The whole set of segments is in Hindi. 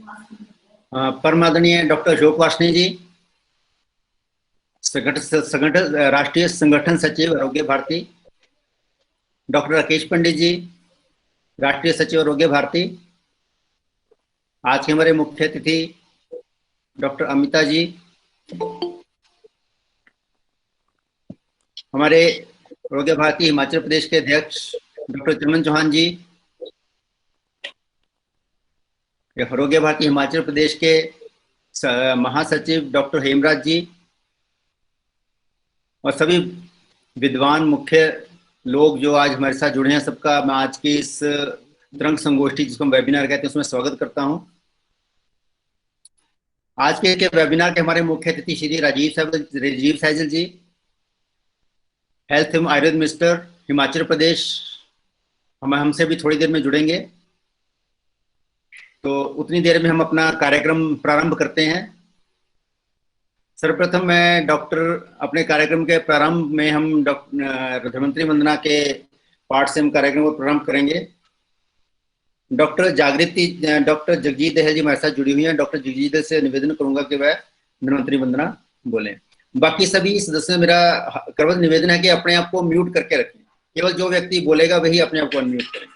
परम आदरणीय डॉक्टर अशोक वार्ष्णेय जी, राष्ट्रीय संगठन सचिव आरोग्य भारती, डॉक्टर राकेश पंडित जी, राष्ट्रीय सचिव आरोग्य भारती, आज के हमारे मुख्य अतिथि डॉक्टर अमिता जी, हमारे आरोग्य भारती हिमाचल प्रदेश के अध्यक्ष डॉक्टर चमन चौहान जी, आरोग्य भारती हिमाचल प्रदेश के महासचिव डॉक्टर हेमराज जी और सभी विद्वान मुख्य लोग जो आज हमारे साथ जुड़े हैं, सबका मैं आज की इस तरंग संगोष्ठी जिसको हम वेबिनार कहते हैं उसमें स्वागत करता हूं। आज के वेबिनार के हमारे मुख्य अतिथि श्री राजीव सैजल जी, हेल्थ एवं आयुर्वेद मिनिस्टर हिमाचल प्रदेश, हमसे भी थोड़ी देर में जुड़ेंगे। तो उतनी देर में हम अपना कार्यक्रम प्रारंभ करते हैं। सर्वप्रथम मैं अपने कार्यक्रम के प्रारंभ में हम प्रधानमंत्री वंदना के पाठ से हम कार्यक्रम को प्रारंभ करेंगे। डॉक्टर जगजीत दहल जी हमारे साथ जुड़ी हुई हैं। डॉक्टर जगजीत दहल से निवेदन करूंगा कि वह प्रधानमंत्री वंदना बोले। बाकी सभी सदस्यों मेरा करवत निवेदन है कि अपने आप को म्यूट करके रखें, केवल जो व्यक्ति बोलेगा वही अपने आप को अनम्यूट करें।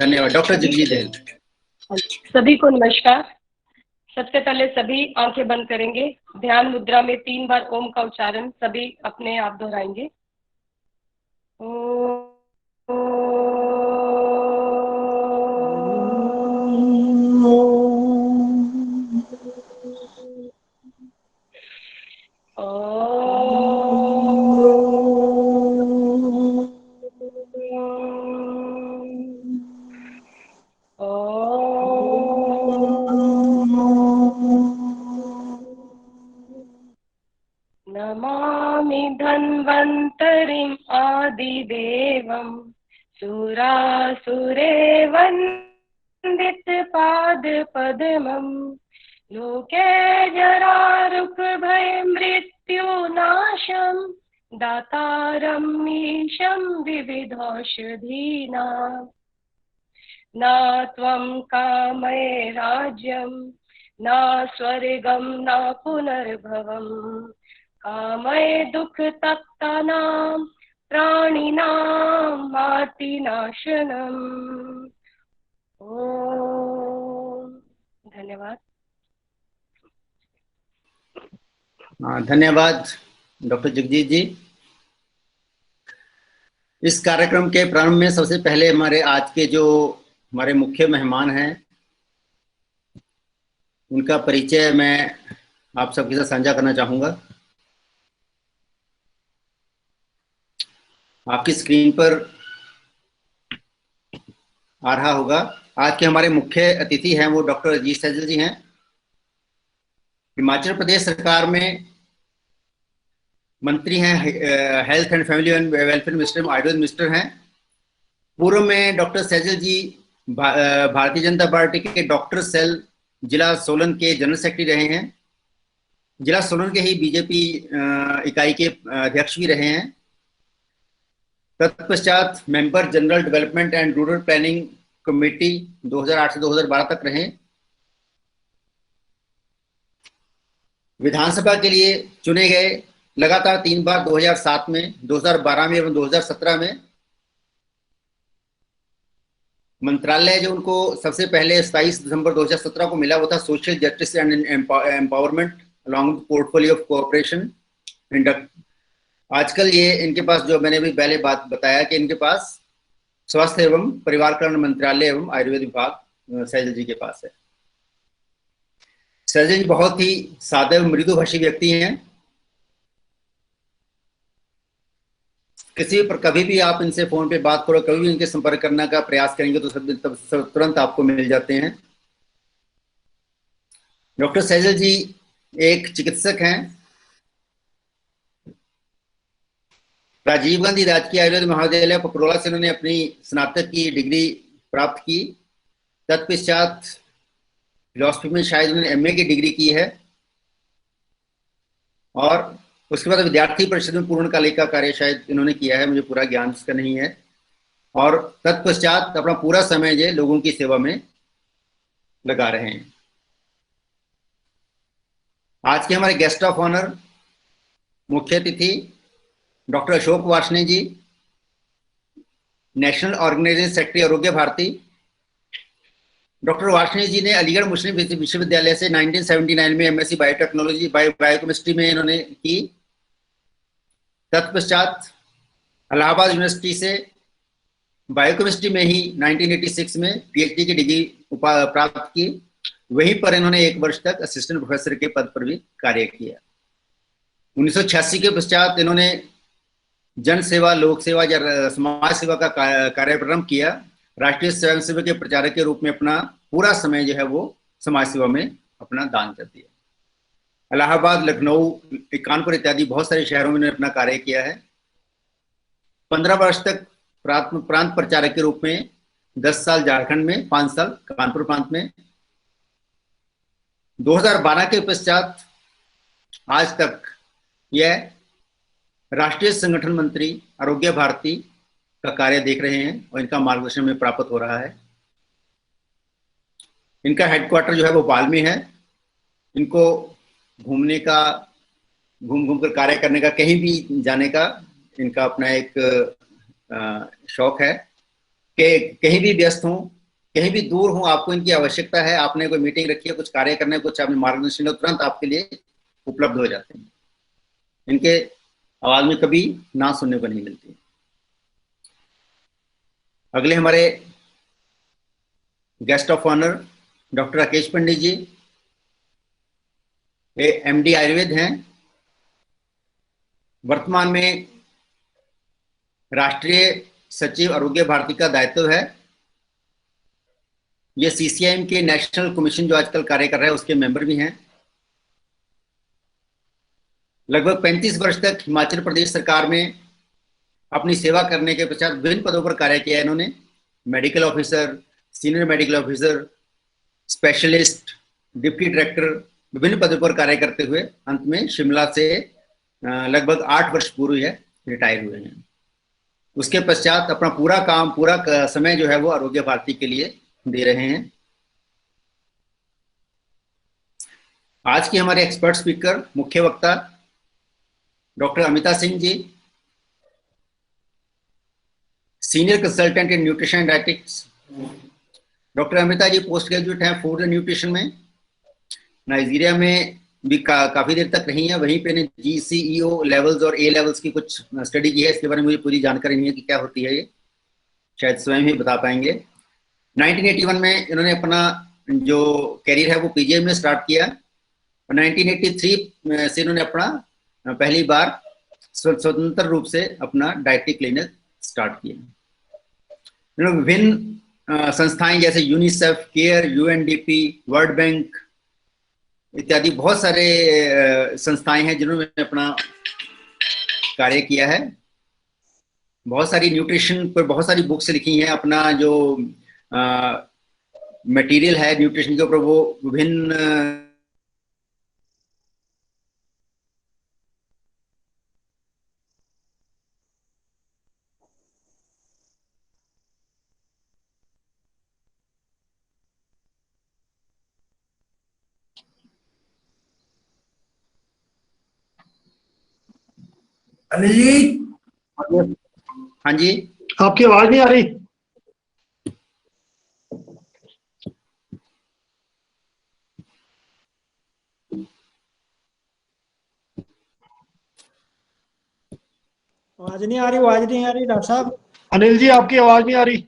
धन्यवाद। डॉक्टर जगजीत दहल। सभी को नमस्कार। सबसे पहले सभी आंखें बंद करेंगे। ध्यान मुद्रा में 3 बार ओम का उच्चारण सभी अपने आप दोहराएंगे। नमामि धन्वन्तरिम् आदिदेवं सुरासुरे वन्दितपादपद्मं लोके जरारुग्भयमृत्युनाशं दातारम् ईशं विविधौषधीनां। न त्वं कामये राज्यं न स्वर्गं न पुनर्भवम्, कामये दुःखतप्तानां प्राणिनां मार्तिनाशनम्। ओम। धन्यवाद। धन्यवाद डॉक्टर जगजीत जी। इस कार्यक्रम के प्रारंभ में सबसे पहले आज के जो हमारे मुख्य मेहमान हैं उनका परिचय मैं आप सबके साथ साझा करना चाहूँगा। आपकी स्क्रीन पर आ रहा होगा। आज के हमारे मुख्य अतिथि हैं वो डॉक्टर राजीव सैजल जी हैं। हिमाचल प्रदेश सरकार में मंत्री हैं, health and family welfare minister, Ayurveda minister हैं। पूर्व में डॉक्टर सैजल जी भारतीय जनता पार्टी के डॉक्टर सेल जिला सोलन के जनरल सेक्रेटरी रहे हैं। जिला सोलन के ही बीजेपी इकाई के अध्यक्ष भी रहे हैं। तत्पश्चात member general development and rural planning committee 2008 से 2012 तक रहे। विधानसभा के लिए चुने गए लगातार 3 बार, 2007 में, 2012 में एवं 2017 में। मंत्रालय जो उनको सबसे पहले 27 दिसंबर 2017 को मिला वो था social justice and empowerment along with portfolio of cooperation. आजकल ये इनके पास, जो मैंने भी पहले बात बताया कि इनके पास स्वास्थ्य एवं परिवार कल्याण मंत्रालय एवं आयुर्वेद विभाग सैजल जी के पास है। सैजल जी बहुत ही सादे मृदुभाषी व्यक्ति हैं। कभी भी आप इनसे फोन पे बात करो, कभी भी इनके संपर्क करने का प्रयास करेंगे तो तुरंत आपको मिल जाते हैं। डॉक्टर सैजल जी एक चिकित्सक हैं। राजीव गांधी राजकीय आयुर्वेद महाविद्यालय पपरोला से उन्होंने अपनी स्नातक की डिग्री प्राप्त की। तत्पश्चात फिलॉसफी में शायद उन्होंने एमए की डिग्री की है और उसके बाद विद्यार्थी परिषद में पूर्णकालिक का कार्य शायद इन्होंने किया है, मुझे पूरा ज्ञान इसका नहीं है। और तत्पश्चात अपना पूरा समय जो लोगों की सेवा में लगा रहे हैं। आज के हमारे गेस्ट ऑफ ऑनर मुख्य अतिथि डॉक्टर अशोक वार्ष्णेय जी, national organisation secretary Arogya Bharati. Doctor Varshney जी ने अलीगढ़ मुस्लिम विश्वविद्यालय से 1979 में एमएससी बायोटेक्नोलॉजी बायोकेमिस्ट्री में इन्होंने की। तत्पश्चात इलाहाबाद यूनिवर्सिटी से बायोकेमिस्ट्री में ही 1986 में पीएचडी की डिग्री प्राप्त की। वहीं पर इन्होंने 1 वर्ष तक असिस्टेंट प्रोफेसर के पद पर भी कार्य किया। 1986 के पश्चात इन्होंने जन सेवा, लोक सेवा या समाज सेवा का कार्य प्रारंभ किया। राष्ट्रीय स्वयंसेवक के प्रचारक के रूप में अपना पूरा समय जो है वो समाज सेवा में अपना दान कर दिया। इलाहाबाद, लखनऊ, कानपुर इत्यादि बहुत सारे शहरों में अपना कार्य किया है। 15 वर्ष तक प्रांत प्रचारक के रूप में, 10 साल झारखंड में, 5 साल कानपुर प्रांत में। 2012 के पश्चात आज तक यह राष्ट्रीय संगठन मंत्री आरोग्य भारती का कार्य देख रहे हैं और इनका मार्गदर्शन में प्राप्त हो रहा है। इनका हेडक्वार्टर जो है वो भोपाल में है। इनको घूमने का, घूम कर कार्य करने का, कहीं भी जाने का इनका अपना एक शौक है कि कहीं भी व्यस्त हो, कहीं भी दूर हो, आपको इनकी आवश्यकता है, आपने कोई मीटिंग रखी है, कुछ कार्य करना है, कुछ आपने मार्गदर्शन, तुरंत आपके लिए उपलब्ध हो जाते हैं। इनके आवाज में कभी ना सुनने को नहीं मिलती। अगले हमारे guest of honour doctor Rakesh Pandit ji, MD Ayurveda हैं। वर्तमान में राष्ट्रीय सचिव आरोग्य भारती का दायित्व है। ये सीसीआईएम के नेशनल कमीशन जो आजकल कार्य कर रहा है उसके मेंबर भी हैं। लगभग 35 वर्ष तक हिमाचल प्रदेश सरकार में अपनी सेवा करने के पश्चात विभिन्न पदों पर कार्य किया है इन्होंने। Medical officer, senior medical officer, specialist, deputy director, विभिन्न पदों पर कार्य करते हुए अंत में शिमला से लगभग 8 वर्ष पूर्व है रिटायर हुए हैं। उसके पश्चात अपना पूरा काम, पूरा समय जो है वो आरोग्य भारती के लिए दे रहे हैं। आज के हमारे एक्सपर्ट स्पीकर, मुख्य वक्ता doctor Amita Singh ji, senior consultant in nutrition and dietetics. Doctor Amita ji post graduate हैं फूड एंड न्यूट्रिशन में। नाइजीरिया में भी काफी देर तक रही है। वहीं पे ने GCEO लेवल्स और A लेवल्स की कुछ स्टडी की है। इसके बारे में मुझे पूरी जानकारी नहीं है कि क्या होती है, ये शायद स्वयं ही बता पाएंगे। 1981 में इन्होंने अपना जो कैरियर है वो PGI में स्टार्ट किया और 1983 से इन्होंने अपना पहली बार स्वतंत्र रूप से अपना डायटिक क्लिनिक स्टार्ट किया। इन्होंने विभिन्न संस्थाएं जैसे UNICEF, care, UNDP, world bank इत्यादि बहुत सारे संस्थाएं हैं जिन्होंने अपना कार्य किया है। बहुत सारी न्यूट्रिशन पर बहुत सारी बुक्स लिखी हैं। अपना जो मटेरियल है न्यूट्रिशन के ऊपर वो विभिन्न अनिल जी। हाँ जी, आपकी आवाज नहीं आ रही। आवाज नहीं आ रही, आवाज नहीं आ रही डॉक्टर साहब। अनिल जी आपकी आवाज नहीं आ रही।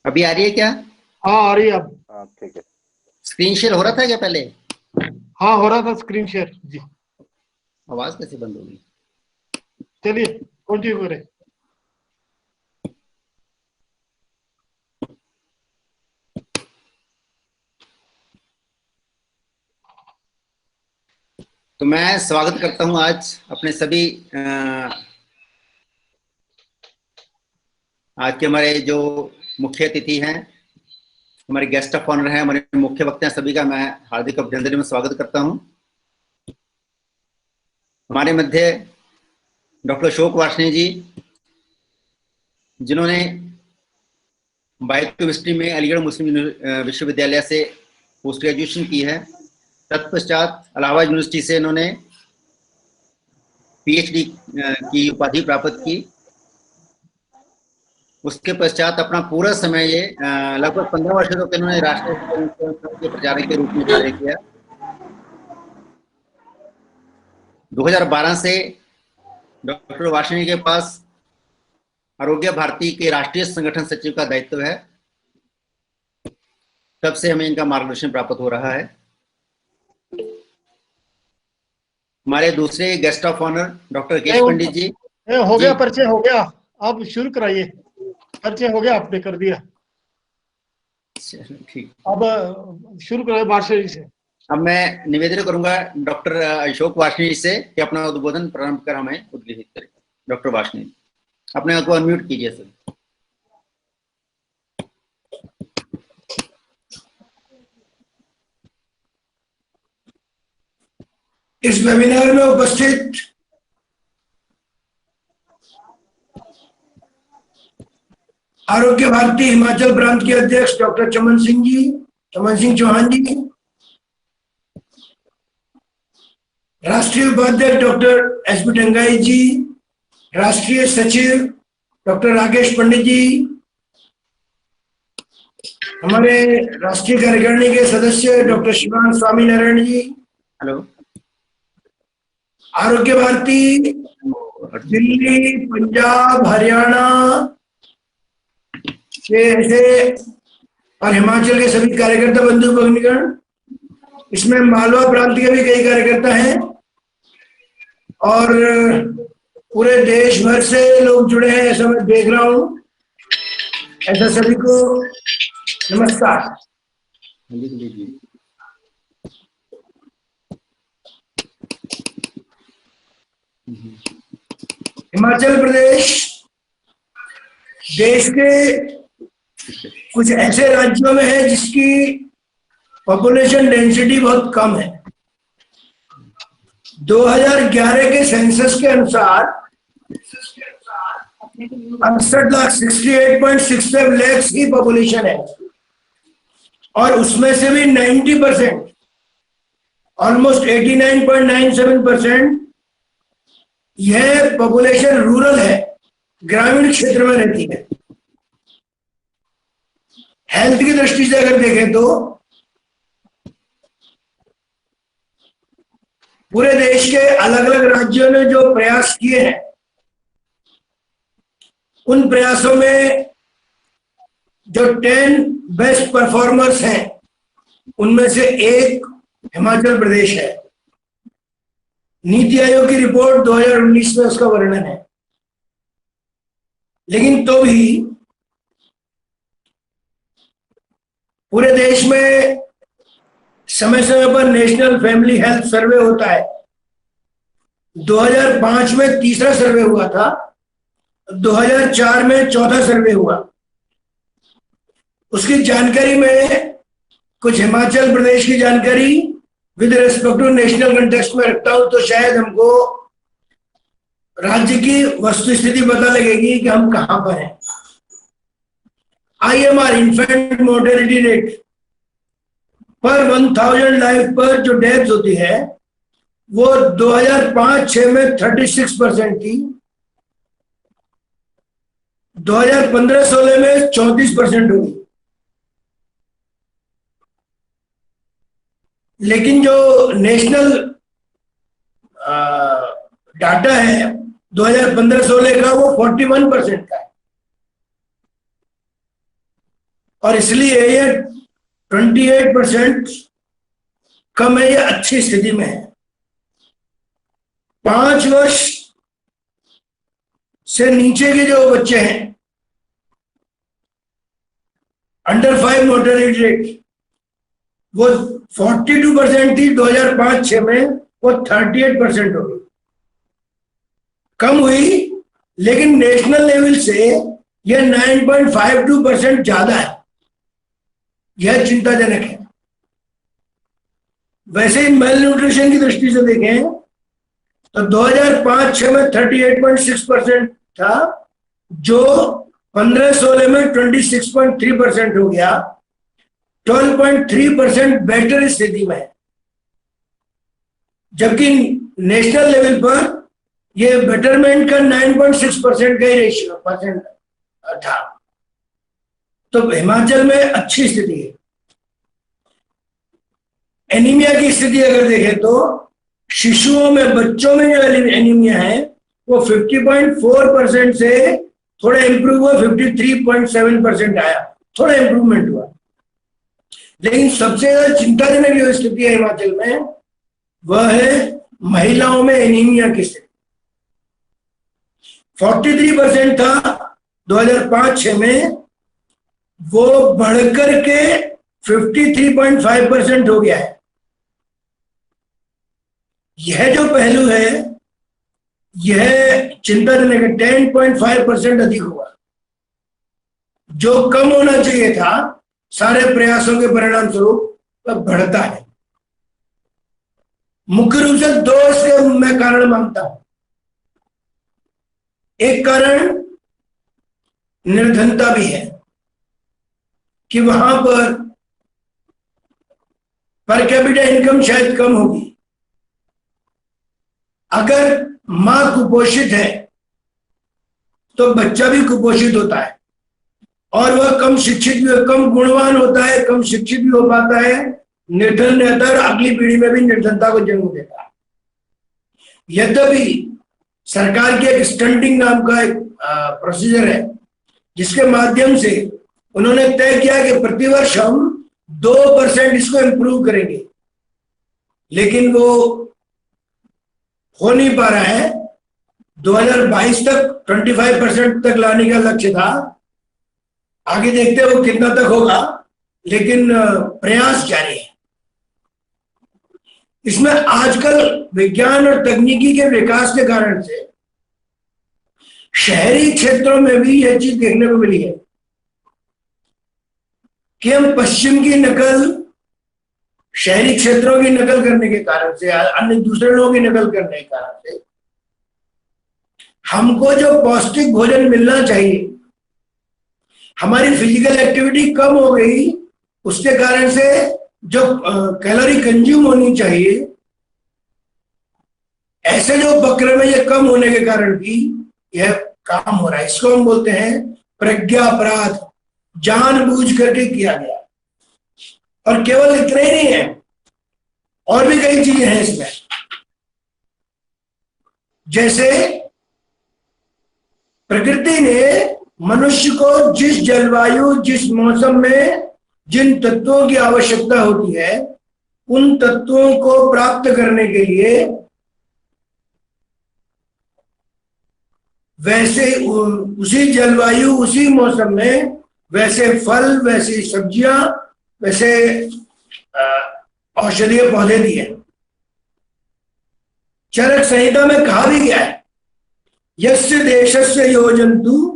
अभी आ रही है क्या? हाँ आ रही है अब। हाँ ठीक है। स्क्रीन शेयर हो रहा था क्या पहले? हाँ हो रहा था स्क्रीन शेयर जी। आवाज कैसे बंद हो गई? चलिए कंटिन्यू करें। तो मैं स्वागत करता हूं आज अपने सभी आज के हमारे जो मुख्य अतिथि हैं, हमारे गेस्ट ऑफ ऑनर हैं, हमारे मुख्य वक्ता हैं, सभी का मैं हार्दिक अभिनंदन में स्वागत करता हूं। हमारे मध्य डॉक्टर अशोक वार्ष्णेय जी, जिन्होंने बायोकेमिस्ट्री में अलीगढ़ मुस्लिम विश्वविद्यालय से पोस्ट ग्रेजुएशन की है। तत्पश्चात इलाहाबाद यूनिवर्सिटी से इन्होंने पीएचडी की उपाधि प्राप्त की। उसके पश्चात अपना पूरा समय ये लगभग 15 वर्ष तक इन्होंने राष्ट्रीय के प्रचारक के रूप में कार्य किया। 2012 से डॉक्टर वार्ष्णेय के पास आरोग्य भारती के राष्ट्रीय संगठन सचिव का दायित्व है। तब से हमें इनका मार्गदर्शन प्राप्त हो रहा है। हमारे दूसरे गेस्ट ऑफ ऑनर डॉक्टर केश पंडित जी। हो गया, परिचय हो गया, आप शुरू कराइए। परिचय हो गया, आपने कर दिया, ठीक। अब शुरू कराइए वार्ष्णेय जी से। अब मैं निवेदन करूंगा डॉक्टर अशोक वार्ष्णेय जी से कि अपना उद्बोधन प्रारंभ कर हमें उद्बोधित करें। डॉक्टर वार्ष्णेय, अपने आप को अनम्यूट कीजिए सर। इस वेबिनार में उपस्थित आरोग्य भारती हिमाचल प्रांत के अध्यक्ष डॉक्टर चमन सिंह चौहान जी, राष्ट्रीय उपाध्यक्ष डॉक्टर एस.बी. टंगाई जी, राष्ट्रीय सचिव डॉक्टर राकेश पंडित जी, हमारे राष्ट्रीय कार्यकारिणी के सदस्य डॉक्टर शिवान स्वामीनारायण जी, हेलो, आरोग्य भारती दिल्ली, पंजाब, हरियाणा के ऐसे और हिमाचल के सभी कार्यकर्ता बंधु भगिनीगण, इसमें मालवा प्रांत के भी कई कार्यकर्ता हैं और पूरे देश भर से लोग जुड़े हैं, ऐसा मैं देख रहा हूं। ऐसा सभी को नमस्कार। हिमाचल प्रदेश देश के कुछ ऐसे राज्यों में है जिसकी पॉपुलेशन डेंसिटी बहुत कम है। 2011 के सेंसस के अनुसार 68,68,67 लाख की पॉपुलेशन है और उसमें से भी 90%, ऑलमोस्ट 89.97% यह पॉपुलेशन रूरल है, ग्रामीण क्षेत्र में रहती है। हेल्थ की दृष्टि से अगर देखें तो पूरे देश के अलग अलग राज्यों ने जो प्रयास किए हैं, उन प्रयासों में जो 10 बेस्ट परफॉर्मर्स हैं, उनमें से एक हिमाचल प्रदेश है। नीति आयोग की रिपोर्ट 2019 में उसका वर्णन है। लेकिन तो भी पूरे देश में समय समय पर नेशनल फैमिली हेल्थ सर्वे होता है। 2005 में तीसरा सर्वे हुआ था, 2004 में चौथा सर्वे हुआ। उसकी जानकारी में कुछ हिमाचल प्रदेश की जानकारी with respect to national context में रखता हूं, तो शायद हमको राज्य की वस्तुस्थिति पता लगेगी कि हम कहां पर हैं। IMR, इन्फेंट मोर्टेलिटी रेट, पर 1000 लाइफ पर जो डेथ होती है वो 2005-06 में 36% थी, 2015-16 में 34% हुई। लेकिन जो नेशनल डाटा है 2015-16 का, वो 41% का है और इसलिए ये 28% कम है, ये अच्छी स्थिति में है। 5 वर्ष से नीचे के जो बच्चे हैं, अंडर 5 मोर्टेलिटी रेट वो 42% थी 2005-06 में, वो 38% हो गई, कम हुई। लेकिन नेशनल लेवल से यह 9.52% ज्यादा है, यह चिंताजनक है। वैसे ही मेल न्यूट्रिशन की दृष्टि से देखें तो 2005-06 में 38.6% था, जो 15-16 में 26.3% हो गया, 12.3% बेटर स्थिति में है। जबकि नेशनल लेवल पर ये बेटरमेंट का 9.6% का ही रेशियो परसेंट था। तो हिमाचल में अच्छी स्थिति है। एनीमिया की स्थिति अगर देखें तो शिशुओं में, बच्चों में जो एनीमिया है वो 50.4% से थोड़ा इंप्रूव हुआ, 53.7% आया, थोड़ा इंप्रूवमेंट हुआ। लेकिन सबसे ज्यादा चिंताजनक जो स्थिति है हिमाचल में वह है महिलाओं में एनीमिया की स्थिति। 43% था 2005-06 में, वो बढ़कर के 53.5% हो गया है। यह जो पहलू है यह चिंताजनक है, 10.5% अधिक हुआ, जो कम होना चाहिए था सारे प्रयासों के परिणाम स्वरूप बढ़ता है। मुख्य रूप से दो इसके मैं कारण मानता हूं। एक कारण निर्धनता भी है कि वहां पर कैपिटा इनकम शायद कम होगी। अगर मां कुपोषित है तो बच्चा भी कुपोषित होता है, और वह कम शिक्षित भी, कम गुणवान होता है, कम शिक्षित भी हो पाता है, निर्धन रहता है और अगली पीढ़ी में भी निर्धनता को जन्म देता है। यद्यपि सरकार की एक स्टंटिंग नाम का एक प्रोसीजर है जिसके माध्यम से उन्होंने तय किया कि प्रतिवर्ष हम 2% इसको इंप्रूव करेंगे, लेकिन वो हो नहीं पा रहा है। 2022 तक 25% तक लाने का लक्ष्य था, आगे देखते हैं वो कितना तक होगा, लेकिन प्रयास जारी है। इसमें आजकल विज्ञान और तकनीकी के विकास के कारण से शहरी क्षेत्रों में भी यह चीज देखने को मिली है कि हम पश्चिम की नकल, शहरी क्षेत्रों की नकल करने के कारण से, अन्य दूसरे लोगों की नकल करने के कारण से हमको जो पौष्टिक भोजन मिलना चाहिए, हमारी फिजिकल एक्टिविटी कम हो गई, उसके कारण से जो कैलोरी कंज्यूम होनी चाहिए, ऐसे जो बकरे में ये कम होने के कारण भी यह काम हो रहा है। इसको हम बोलते हैं प्रज्ञा अपराध, जानबूझ करके किया गया। और केवल इतना ही नहीं है, और भी कई चीजें हैं इसमें। जैसे प्रकृति ने मनुष्य को जिस जलवायु, जिस मौसम में जिन तत्वों की आवश्यकता होती है, उन तत्वों को प्राप्त करने के लिए वैसे उसी जलवायु, उसी मौसम में वैसे फल, वैसी सब्जियां, वैसे औषधीय पौधे दिए। चरक संहिता में कहा भी गया है, यस्य देशस्य यो जंतु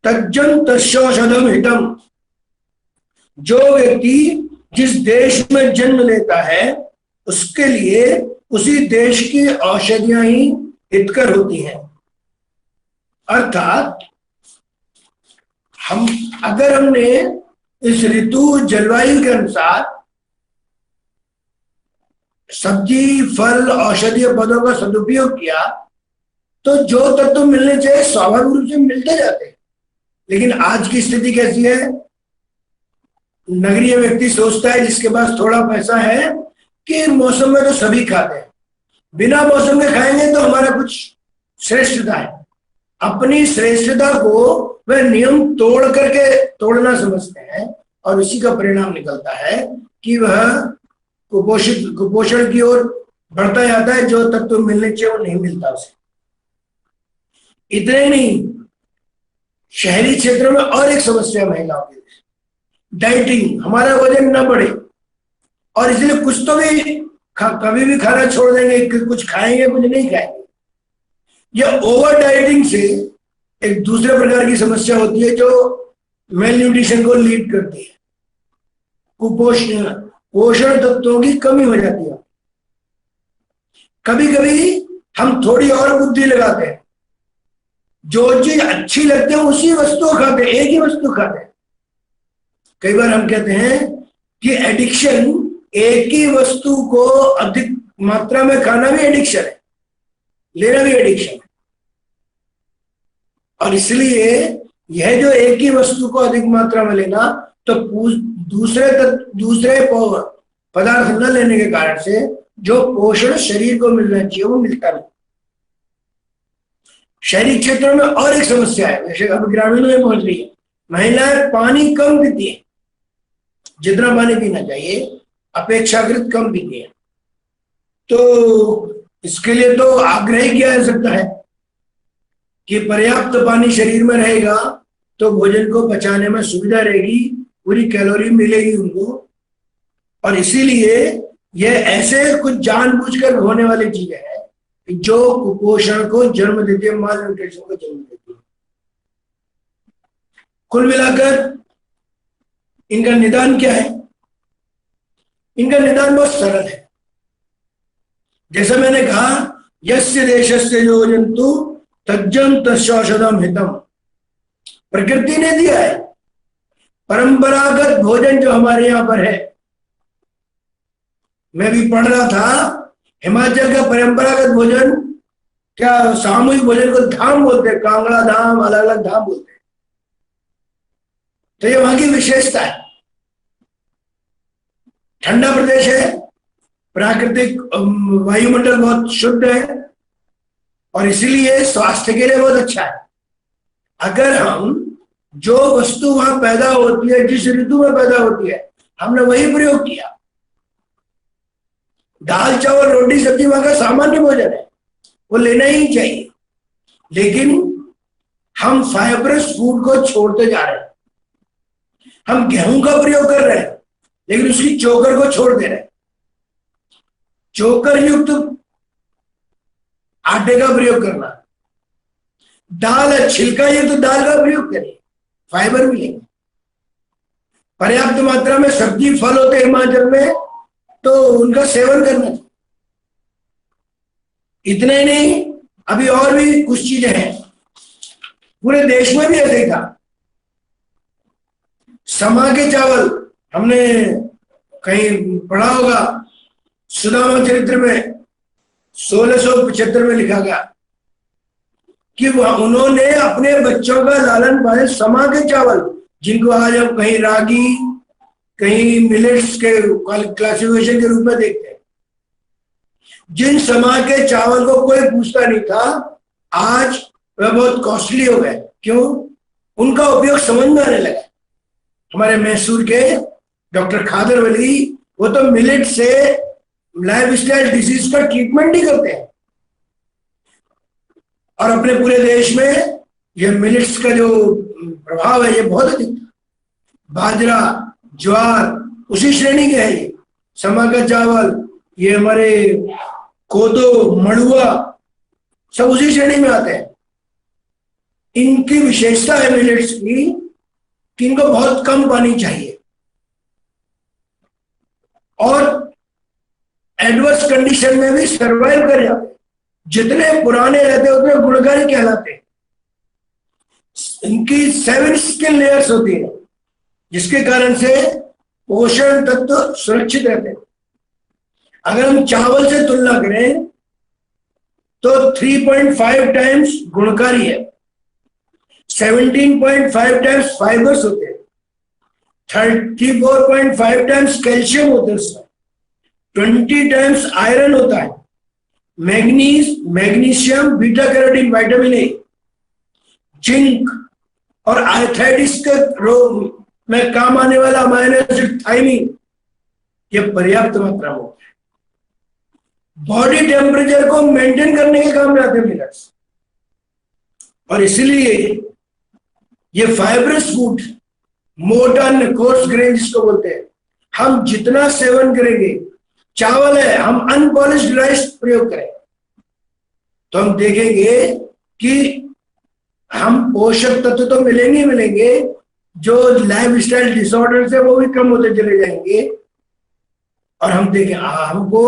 तज्जन तस्यौषधम हितम। जो व्यक्ति जिस देश में जन्म लेता है उसके लिए उसी देश की औषधियां ही हितकर होती हैं। अर्थात अगर हमने इस ऋतु, जलवायु के अनुसार सब्जी, फल, औषधीय पौधों का सदुपयोग किया तो जो तत्व मिलने चाहिए स्वाभाविक रूप से मिलते जाते हैं। लेकिन आज की स्थिति कैसी है? नगरीय व्यक्ति सोचता है जिसके पास थोड़ा पैसा है कि मौसम में तो सभी खाते हैं, बिना मौसम के खाएंगे तो हमारा कुछ श्रेष्ठता है। अपनी श्रेष्ठता को वह नियम तोड़ना समझते हैं और उसी का परिणाम निकलता है कि वह कुपोषण की ओर बढ़ता जाता है। जो तत्व मिलने चाहिए वो नहीं मिलता उसे। इतना ही नहीं, शहरी क्षेत्रों में और एक समस्या महिलाओं की, डाइटिंग, हमारा वजन न बढ़े, और इसलिए कुछ तो भी कभी भी खाना छोड़ देंगे, कुछ खाएंगे, कुछ नहीं खाएंगे। यह ओवर डाइटिंग से एक दूसरे प्रकार की समस्या होती है जो मेल न्यूट्रिशन को लीड करती है। पोषण तत्वों की कमी हो जाती है। कभी कभी हम थोड़ी और बुद्धि लगाते हैं, जो चीज अच्छी लगती है उसी वस्तु को खाते हैं, एक ही वस्तु खाते हैं। कई बार हम कहते हैं कि एडिक्शन, एक ही वस्तु को अधिक मात्रा में खाना भी एडिक्शन है, लेना भी एडिक्शन है। और इसलिए यह जो एक ही वस्तु को अधिक मात्रा में लेना, तो दूसरे पदार्थ न लेने के कारण से जो पोषण शरीर को मिलना चाहिए वो मिलता नहीं। शहरी क्षेत्रों में और एक समस्या है, जैसे अब ग्रामीणों में पहुंच रही है, महिलाएं पानी कम पीती है, जितना पानी पीना चाहिए अपेक्षाकृत कम पीती है। तो इसके लिए तो आग्रह किया जा सकता है कि पर्याप्त पानी शरीर में रहेगा तो भोजन को पचाने में सुविधा रहेगी, पूरी कैलोरी मिलेगी उनको। और इसीलिए यह ऐसे कुछ जानबूझकर होने वाली चीजें हैं जो कुपोषण को जन्म देती है, माल न्यूट्रिशन को जन्म देती है। कुल मिलाकर इनका निदान क्या है? इनका निदान बहुत सरल है। जैसा मैंने कहा, यस्य देशस्य जो जंतु तज्जम तस्यौषधम हितम, प्रकृति ने दिया है। परंपरागत भोजन जो हमारे यहां पर है, मैं भी पढ़ रहा था, हिमाचल का परंपरागत भोजन, क्या सामूहिक भोजन को धाम बोलते हैं, कांगड़ा धाम, अलग अलग धाम बोलते हैं। तो ये वहां की विशेषता है। ठंडा प्रदेश है, प्राकृतिक वायुमंडल बहुत शुद्ध है और इसीलिए स्वास्थ्य के लिए बहुत अच्छा है। अगर हम जो वस्तु वहां पैदा होती है, जिस ऋतु में पैदा होती है, हमने वही प्रयोग किया। दाल चावल रोटी सब्जी वहां का सामान्य भोजन है, वो लेना ही चाहिए। लेकिन हम फाइबरस फूड को छोड़ते जा रहे हैं। हम गेहूं का प्रयोग कर रहे हैं लेकिन उसकी चोकर को छोड़ दे रहे हैं। चोकर युक्त आटे का प्रयोग करना, दाल है छिलका युक्त दाल का प्रयोग करिए, फाइबर मिलेंगे। पर्याप्त मात्रा में सब्जी फल होते हैं हिमाचल में, तो उनका सेवन करना चाहिए। इतना ही नहीं, अभी और भी कुछ चीजें हैं, पूरे देश में भी ऐसे ही था। समा के चावल, हमने कहीं पढ़ा होगा, सुदामा चरित्र में 1675 में लिखा गया कि उन्होंने अपने बच्चों का लालन पालन समा के चावल, जिनको आज हम कहीं रागी, कहीं मिलेट्स के क्लासिफिकेशन के रूप में देखते हैं, जिन समा के चावल को कोई पूछता नहीं था, आज वह बहुत कॉस्टली हो गए। क्यों? उनका उपयोग समझ में आने लगा। हमारे मैसूर के डॉक्टर खादर वली, वो तो मिलेट से लाइफस्टाइल डिजीज का ट्रीटमेंट ही करते हैं। और अपने पूरे देश में ये मिलेट्स का जो प्रभाव है ये बहुत अधिक था। बाजरा, ज्वार उसी श्रेणी के है, ये समा का चावल, ये हमारे कोदो, मड़ुआ, सब उसी श्रेणी में आते हैं। इनकी विशेषता है मिलेट्स की कि इनको बहुत कम पानी चाहिए और एडवर्स कंडीशन में भी सरवाइव कर जाते हैं। जितने पुराने रहते हैं उतने गुणकारी कहलाते हैं। इनकी 7 स्किन लेयर्स होती है, जिसके कारण से पोषण तत्व सुरक्षित रहते हैं। अगर हम चावल से तुलना करें तो 3.5 टाइम्स गुणकारी है, 17.5 टाइम्स फाइबर्स होते हैं, 34.5 टाइम्स कैल्शियम होते हैं उसमें, 20 टाइम्स आयरन होता है, magnesium, beta carotene, vitamin A, zinc और आर्थराइटिस के रोग में काम आने वाला अमाइनो एसिड थायमिन, ये पर्याप्त मात्रा में। बॉडी टेम्परेचर को मेंटेन करने के काम में आते हैं मिलेट्स। और इसलिए ये फाइब्रस फूड, मोटा कोर्स ग्रेन जिसको बोलते हैं, हम जितना सेवन करेंगे, चावल है हम अनपॉलिश्ड राइस प्रयोग करें, तो हम देखेंगे कि हम पोषक तत्व तो मिलेंगे, जो लाइफस्टाइल डिसऑर्डर्स है वो भी कम होते चले जाएंगे और हम देखें हमको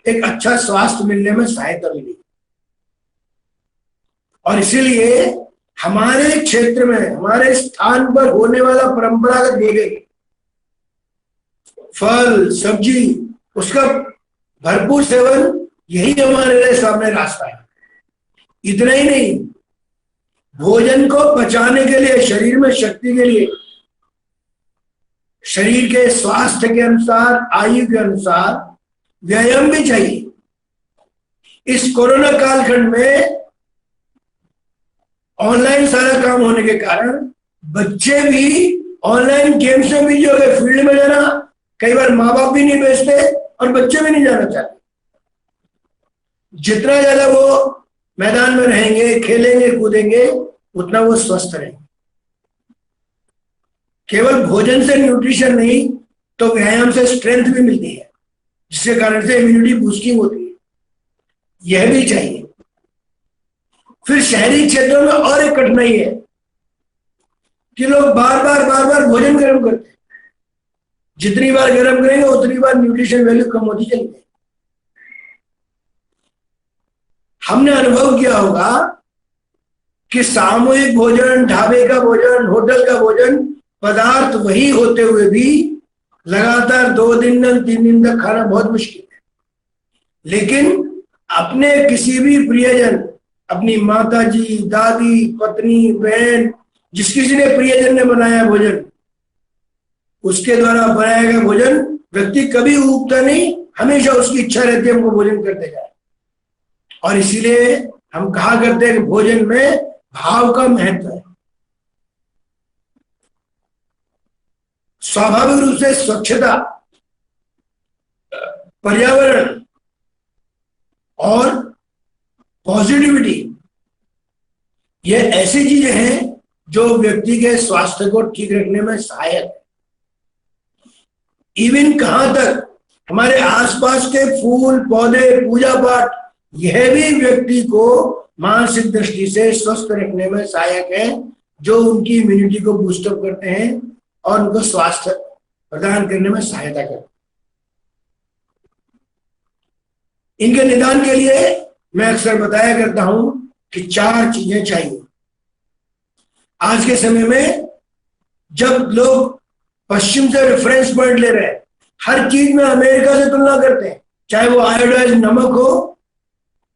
एक अच्छा स्वास्थ्य मिलने में सहायता मिलेगी। और इसीलिए हमारे क्षेत्र में, हमारे स्थान पर होने वाला परंपरागत भोजन, फल सब्जी, उसका भरपूर सेवन, यही हमारे लिए सामने रास्ता है। इतना ही नहीं, भोजन को पचाने के लिए, शरीर में शक्ति के लिए, शरीर के स्वास्थ्य के अनुसार, आयु के अनुसार व्यायाम भी चाहिए। इस कोरोना कालखंड में ऑनलाइन सारा काम होने के कारण बच्चे भी ऑनलाइन गेम्स में बिजी हो गए। फील्ड में जाना कई बार माँ बाप भी नहीं भेजते और बच्चे भी नहीं जाना चाहते। जितना ज्यादा वो मैदान में रहेंगे, खेलेंगे, कूदेंगे, उतना वो स्वस्थ रहेंगे। केवल भोजन से न्यूट्रिशन नहीं, तो व्यायाम से स्ट्रेंथ भी मिलती है, जिसके कारण से इम्यूनिटी बूस्टिंग होती है। यह भी चाहिए। फिर शहरी क्षेत्रों में और एक कठिनाई है कि लोग बार बार भोजन गर्म करते हैं। जितनी बार गर्म करेंगे उतनी बार न्यूट्रिशन वैल्यू कम होती चली जाएगी। हमने अनुभव किया होगा कि सामूहिक भोजन, ढाबे का भोजन, होटल का भोजन, पदार्थ वही होते हुए भी लगातार 2 दिन, 3 दिन तक खाना बहुत मुश्किल है। लेकिन अपने किसी भी प्रियजन, अपनी माता जी, दादी, पत्नी, बहन, जिस किसी ने प्रियजन ने बनाया भोजन, उसके द्वारा बनाया गया भोजन व्यक्ति कभी ऊबता नहीं, हमेशा उसकी इच्छा रहती है हमको भोजन करते जाए। और इसीलिए हम कहा करते हैं कि भोजन में भाव का महत्व है। स्वाभाविक रूप से स्वच्छता, पर्यावरण और पॉजिटिविटी, ये ऐसी चीजें हैं जो व्यक्ति के स्वास्थ्य को ठीक रखने में सहायक है। इवन कहां तक हमारे आसपास के फूल, पौधे, पूजा पाठ, यह भी व्यक्ति को मानसिक दृष्टि से स्वस्थ रखने में सहायक है, जो उनकी इम्यूनिटी को बूस्टअप करते हैं और उनको स्वास्थ्य प्रदान करने में सहायता करते हैं। इनके निदान के लिए मैं अक्सर बताया करता हूं कि 4 चीजें चाहिए। आज के समय में जब लोग पश्चिम से रेफरेंस पॉइंट ले रहे हैं, हर चीज में अमेरिका से तुलना करते हैं, चाहे वो आयोडाइज नमक हो,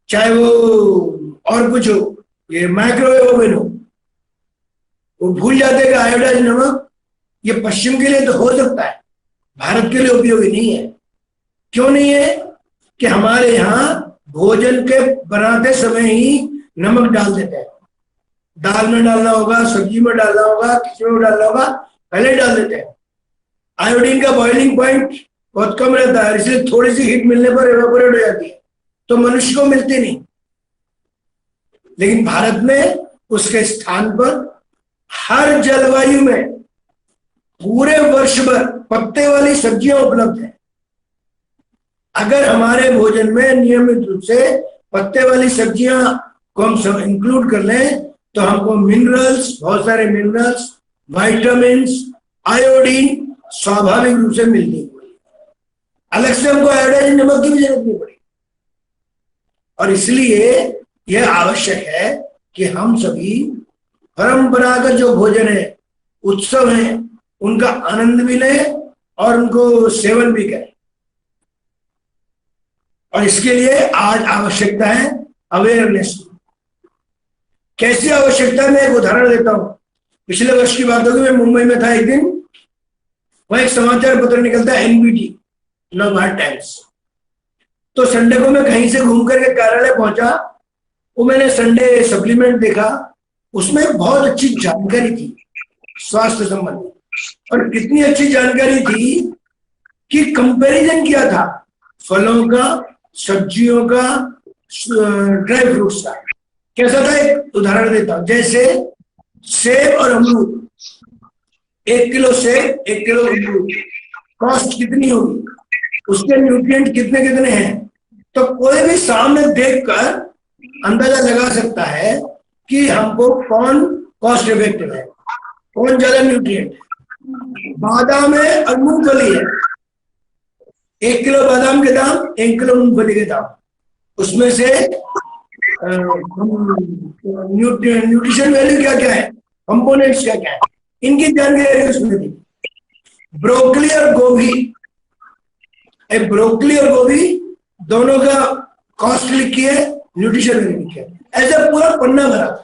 चाहे वो और कुछ हो, ये माइक्रोवेव ओवन हो, वो भूल जाते हैं कि आयोडाइज नमक ये पश्चिम के लिए तो हो सकता है, भारत के लिए उपयोगी नहीं है। क्यों नहीं है? कि हमारे यहाँ भोजन के बनाते समय ही नमक डाल देते हैं। दाल में डालना होगा, सब्जी में डालना होगा, खिचड़ी में डालना होगा, पहले डाल देते हैं। आयोडीन का बॉइलिंग पॉइंट बहुत कम रहता है, इसलिए थोड़ी सी हीट मिलने पर एवापोरेट हो जाती है, तो मनुष्य को मिलती नहीं। लेकिन भारत में उसके स्थान पर हर जलवायु में पूरे वर्ष भर पत्ते वाली सब्जियां उपलब्ध हैं। अगर हमारे भोजन में नियमित रूप से पत्ते वाली सब्जियां को हम इंक्लूड कर लें, तो हमको मिनरल्स, बहुत सारे मिनरल्स, वाइटामिन, आयोडीन स्वाभाविक रूप से मिलती है। अलग से हमको आयोडीन नमक की भी जरूरत नहीं पड़ी। और इसलिए यह आवश्यक है कि हम सभी परंपरागत जो भोजन है, उत्सव है, उनका आनंद भी लें और उनको सेवन भी करें। और इसके लिए आज आवश्यकता है अवेयरनेस की। कैसी आवश्यकता, मैं एक उदाहरण देता हूं। पिछले वर्ष की बात होगी, मैं मुंबई में था एक दिन, वहां एक समाचार पत्र निकलता है एनबीटी, नवभारत टाइम्स। तो संडे को मैं कहीं से घूम करके कार्यालय पहुंचा, वो मैंने संडे सप्लीमेंट देखा, उसमें बहुत अच्छी जानकारी थी स्वास्थ्य संबंधी। और कितनी अच्छी जानकारी थी कि कंपैरिजन किया था फलों का, सब्जियों का, ड्राई फ्रूट्स का। कैसा था, एक उदाहरण देता हूं। जैसे सेब और अमरूद, 1 किलो सेब, 1 किलो अमरूद, कॉस्ट कितनी होगी, उसके न्यूट्रिएंट कितने कितने हैं, तो कोई भी सामने देखकर अंदाजा लगा सकता है कि हमको कौन कॉस्ट इफेक्टिव है, कौन ज्यादा न्यूट्रिएंट है। बादाम है और मूंगफली है, 1 किलो बादाम के दाम, 1 किलो मूंगफली के दाम, उसमें से न्यूट्रिशन वैल्यू क्या क्या है, कंपोनेंट्स क्या क्या है, इनकी जानकारी उसमें दी। ब्रोकली और गोभी, ब्रोकली और गोभी दोनों का कॉस्ट लिखी है, न्यूट्रिशन वैल्यू लिखी है, ऐसा पूरा पन्ना भरा था।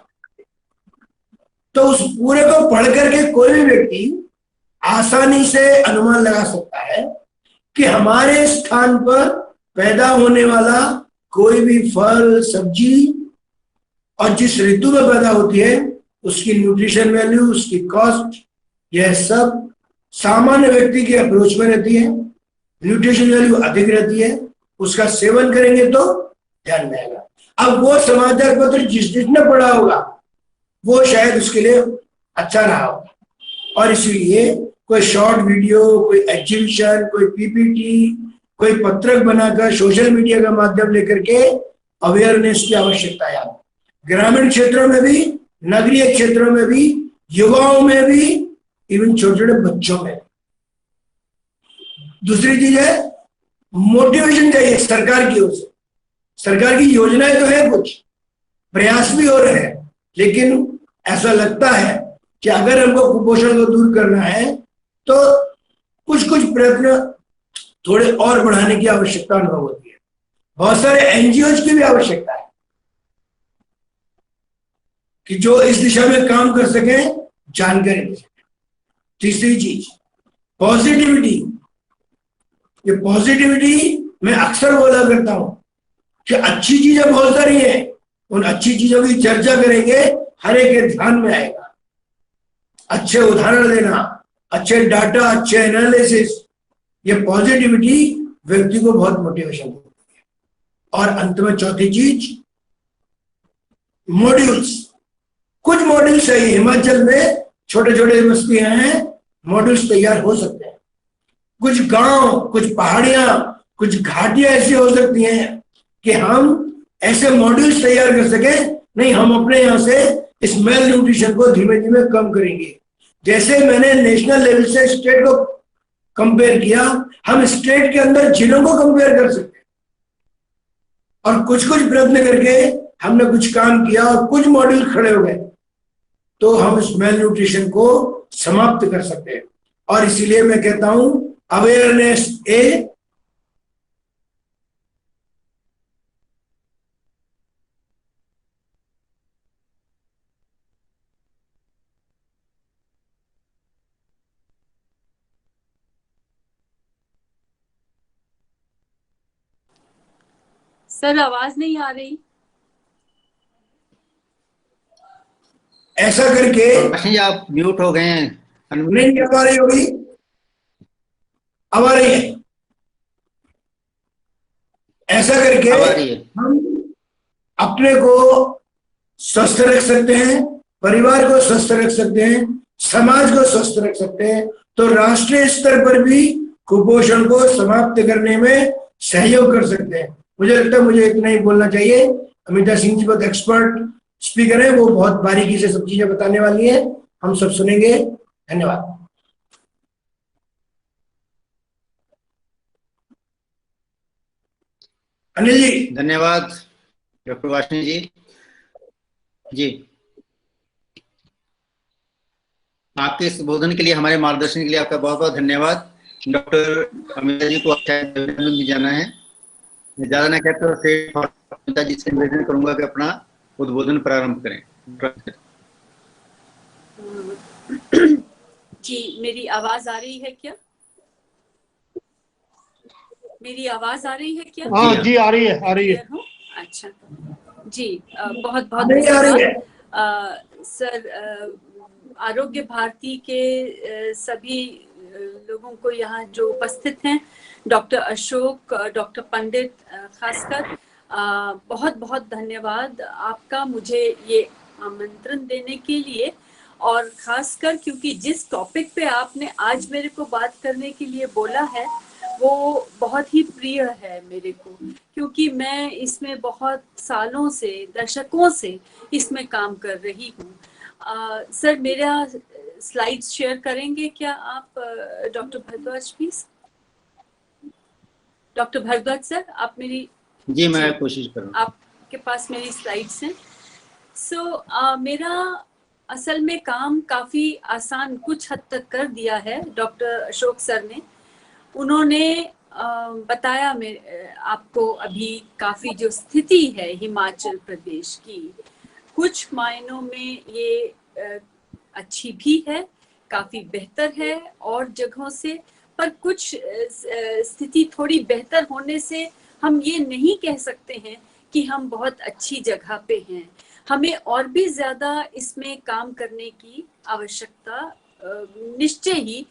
तो उस पूरे को पढ़ करके कोई भी व्यक्ति आसानी से अनुमान लगा सकता है कि हमारे स्थान पर पैदा होने वाला कोई भी फल सब्जी और जिस ऋतु में पैदा होती है उसकी न्यूट्रिशन वैल्यू, उसकी कॉस्ट, यह सब सामान्य व्यक्ति के अप्रोच में रहती है। न्यूट्रिशन वैल्यू अधिक रहती है, उसका सेवन करेंगे तो ध्यान में आएगा। अब वो समाचार पत्र जिसने पढ़ा होगा वो शायद उसके लिए अच्छा रहा होगा, और इसलिए कोई शॉर्ट वीडियो, कोई एग्जीबिशन, कोई पीपीटी, कोई पत्रक बनाकर सोशल मीडिया का माध्यम लेकर के अवेयरनेस की आवश्यकता है। ग्रामीण क्षेत्रों में भी, नगरीय क्षेत्रों में भी, युवाओं में भी, इवन छोटे छोटे बच्चों में। दूसरी चीज है मोटिवेशन चाहिए सरकार की ओर से। सरकार की योजनाएं तो है, कुछ प्रयास भी हो रहे हैं, लेकिन ऐसा लगता है कि अगर हमको कुपोषण को दूर करना है तो कुछ कुछ प्रयत्न थोड़े और बढ़ाने की आवश्यकता अनुभव होती है। बहुत सारे एनजीओ की भी आवश्यकता है कि जो इस दिशा में काम कर सके, जानकारी दे सके। तीसरी चीज पॉजिटिविटी। ये पॉजिटिविटी मैं अक्सर बोला करता हूं कि अच्छी चीजें बहुत सारी हैं, उन अच्छी चीजों की चर्चा करेंगे, हर एक के ध्यान में आएगा। अच्छे उदाहरण देना, अच्छे डाटा, अच्छे एनालिसिस, ये पॉजिटिविटी व्यक्ति को बहुत मोटिवेशन देती है। और अंत में चौथी चीज मॉड्यूल्स। कुछ मॉड्यूल्स है, हिमाचल में छोटे छोटे बस्तियां हैं, मॉड्यूल्स तैयार हो सकते हैं। कुछ गांव, कुछ पहाड़ियां, कुछ घाटियां ऐसी हो सकती हैं कि हम ऐसे मॉड्यूल्स तैयार कर सके। नहीं, हम अपने यहां से इस मेल न्यूट्रिशन को धीमे धीमे कम करेंगे। जैसे मैंने नेशनल लेवल से स्टेट को कंपेयर किया, हम स्टेट के अंदर जिलों को कंपेयर कर सकते हैं। और कुछ कुछ प्रयत्न करके हमने कुछ काम किया और कुछ मॉड्यूल खड़े हो गए, तो हम इस मेल न्यूट्रिशन को समाप्त कर सकते हैं। और इसीलिए मैं कहता हूं अवेयरनेस ए, सर आवाज नहीं आ रही। ऐसा करके जी आप म्यूट हो गए हैं। नहीं अब आ रही होगी, अब आ रही है। ऐसा करके हम अपने को स्वस्थ रख सकते हैं, परिवार को स्वस्थ रख सकते हैं, समाज को स्वस्थ रख सकते हैं, तो राष्ट्रीय स्तर पर भी कुपोषण को समाप्त करने में सहयोग कर सकते हैं। मुझे लगता है मुझे इतना ही बोलना चाहिए। अमिता सिंह जी बहुत एक्सपर्ट स्पीकर है, वो बहुत बारीकी से सब चीजें बताने वाली है, हम सब सुनेंगे। धन्यवाद। अनिल जी। धन्यवाद डॉक्टर वाशनी जी। जी, आपके इस बोधन के लिए, हमारे मार्गदर्शन के लिए आपका बहुत बहुत धन्यवाद। डॉक्टर अमिता जी को अच्छा भी जाना है, मैं ज्यादा ना कहता हूँ, फिर अमिता जी से निवेदन करूंगा कि अपना उद्बोधन प्रारंभ करें। जी, मेरी आवाज आ रही है क्या? मेरी आवाज आ रही है क्या? हाँ जी, आ रही है, आ रही है। अच्छा जी, बहुत बहुत नहीं आ रही है। सर, आरोग्य भारती के सभी लोगों को यहाँ जो उपस्थित हैं, डॉक्टर अशोक, डॉक्टर पंडित खासकर बहुत बहुत धन्यवाद आपका मुझे ये आमंत्रण देने के लिए। और खासकर क्योंकि जिस टॉपिक पे आपने आज मेरे को बात करने के लिए बोला है वो बहुत ही प्रिय है मेरे को, क्योंकि मैं इसमें बहुत सालों से, दशकों से इसमें काम कर रही हूँ। सर मेरा स्लाइड्स शेयर करेंगे क्या आप, doctor Bhardwaj please? Doctor Bhardwaj sir, आप मेरी जी मैं कोशिश करूँ। आप आपके पास मेरी स्लाइड्स हैं। मेरा असल में काम काफी आसान कुछ हद तक कर दिया है डॉक्टर अशोक सर ने। उन्होंने बताया आपको अभी काफी जो स्थिति है हिमाचल प्रदेश की, कुछ मायनों में ये अच्छी भी है, काफी बेहतर है और जगहों से, पर कुछ स्थिति थोड़ी बेहतर होने से हम ये नहीं कह सकते हैं कि हम बहुत अच्छी जगह पे हैं। हमें और भी ज्यादा इसमें काम करने की आवश्यकता निश्चय ही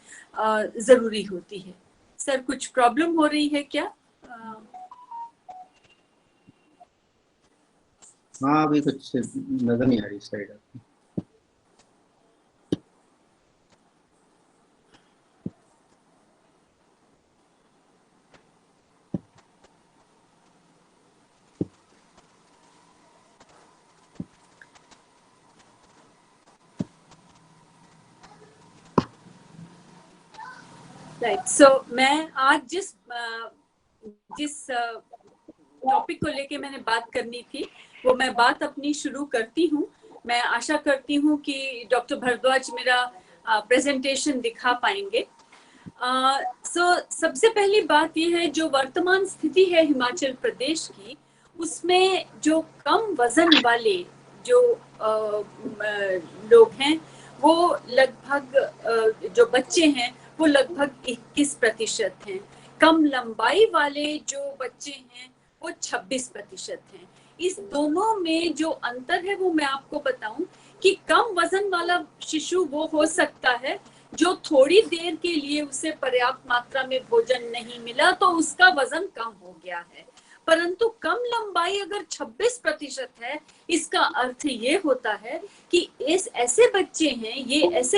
जरूरी होती है। सर कुछ प्रॉब्लम हो रही है क्या? हाँ, अभी कुछ नजर नहीं आ रही स्लाइड आपकी। राइट, सो मैं आज जिस टॉपिक को लेके मैंने बात करनी थी वो मैं बात अपनी शुरू करती हूँ। मैं आशा करती हूँ कि डॉक्टर भारद्वाज मेरा प्रेजेंटेशन दिखा पाएंगे। सबसे पहली बात ये है, जो वर्तमान स्थिति है हिमाचल प्रदेश की, उसमें जो कम वजन वाले जो लोग हैं वो लगभग जो बच्चे हैं वो लगभग 21% हैं। कम लंबाई वाले जो बच्चे हैं वो 26% हैं। इस दोनों में जो अंतर है वो मैं आपको बताऊं कि कम वजन वाला शिशु वो हो सकता है जो थोड़ी देर के लिए उसे पर्याप्त मात्रा में भोजन नहीं मिला तो उसका वजन कम हो गया है, परंतु कम लंबाई अगर 26% है, इसका अर्थ ये होता है कि ऐसे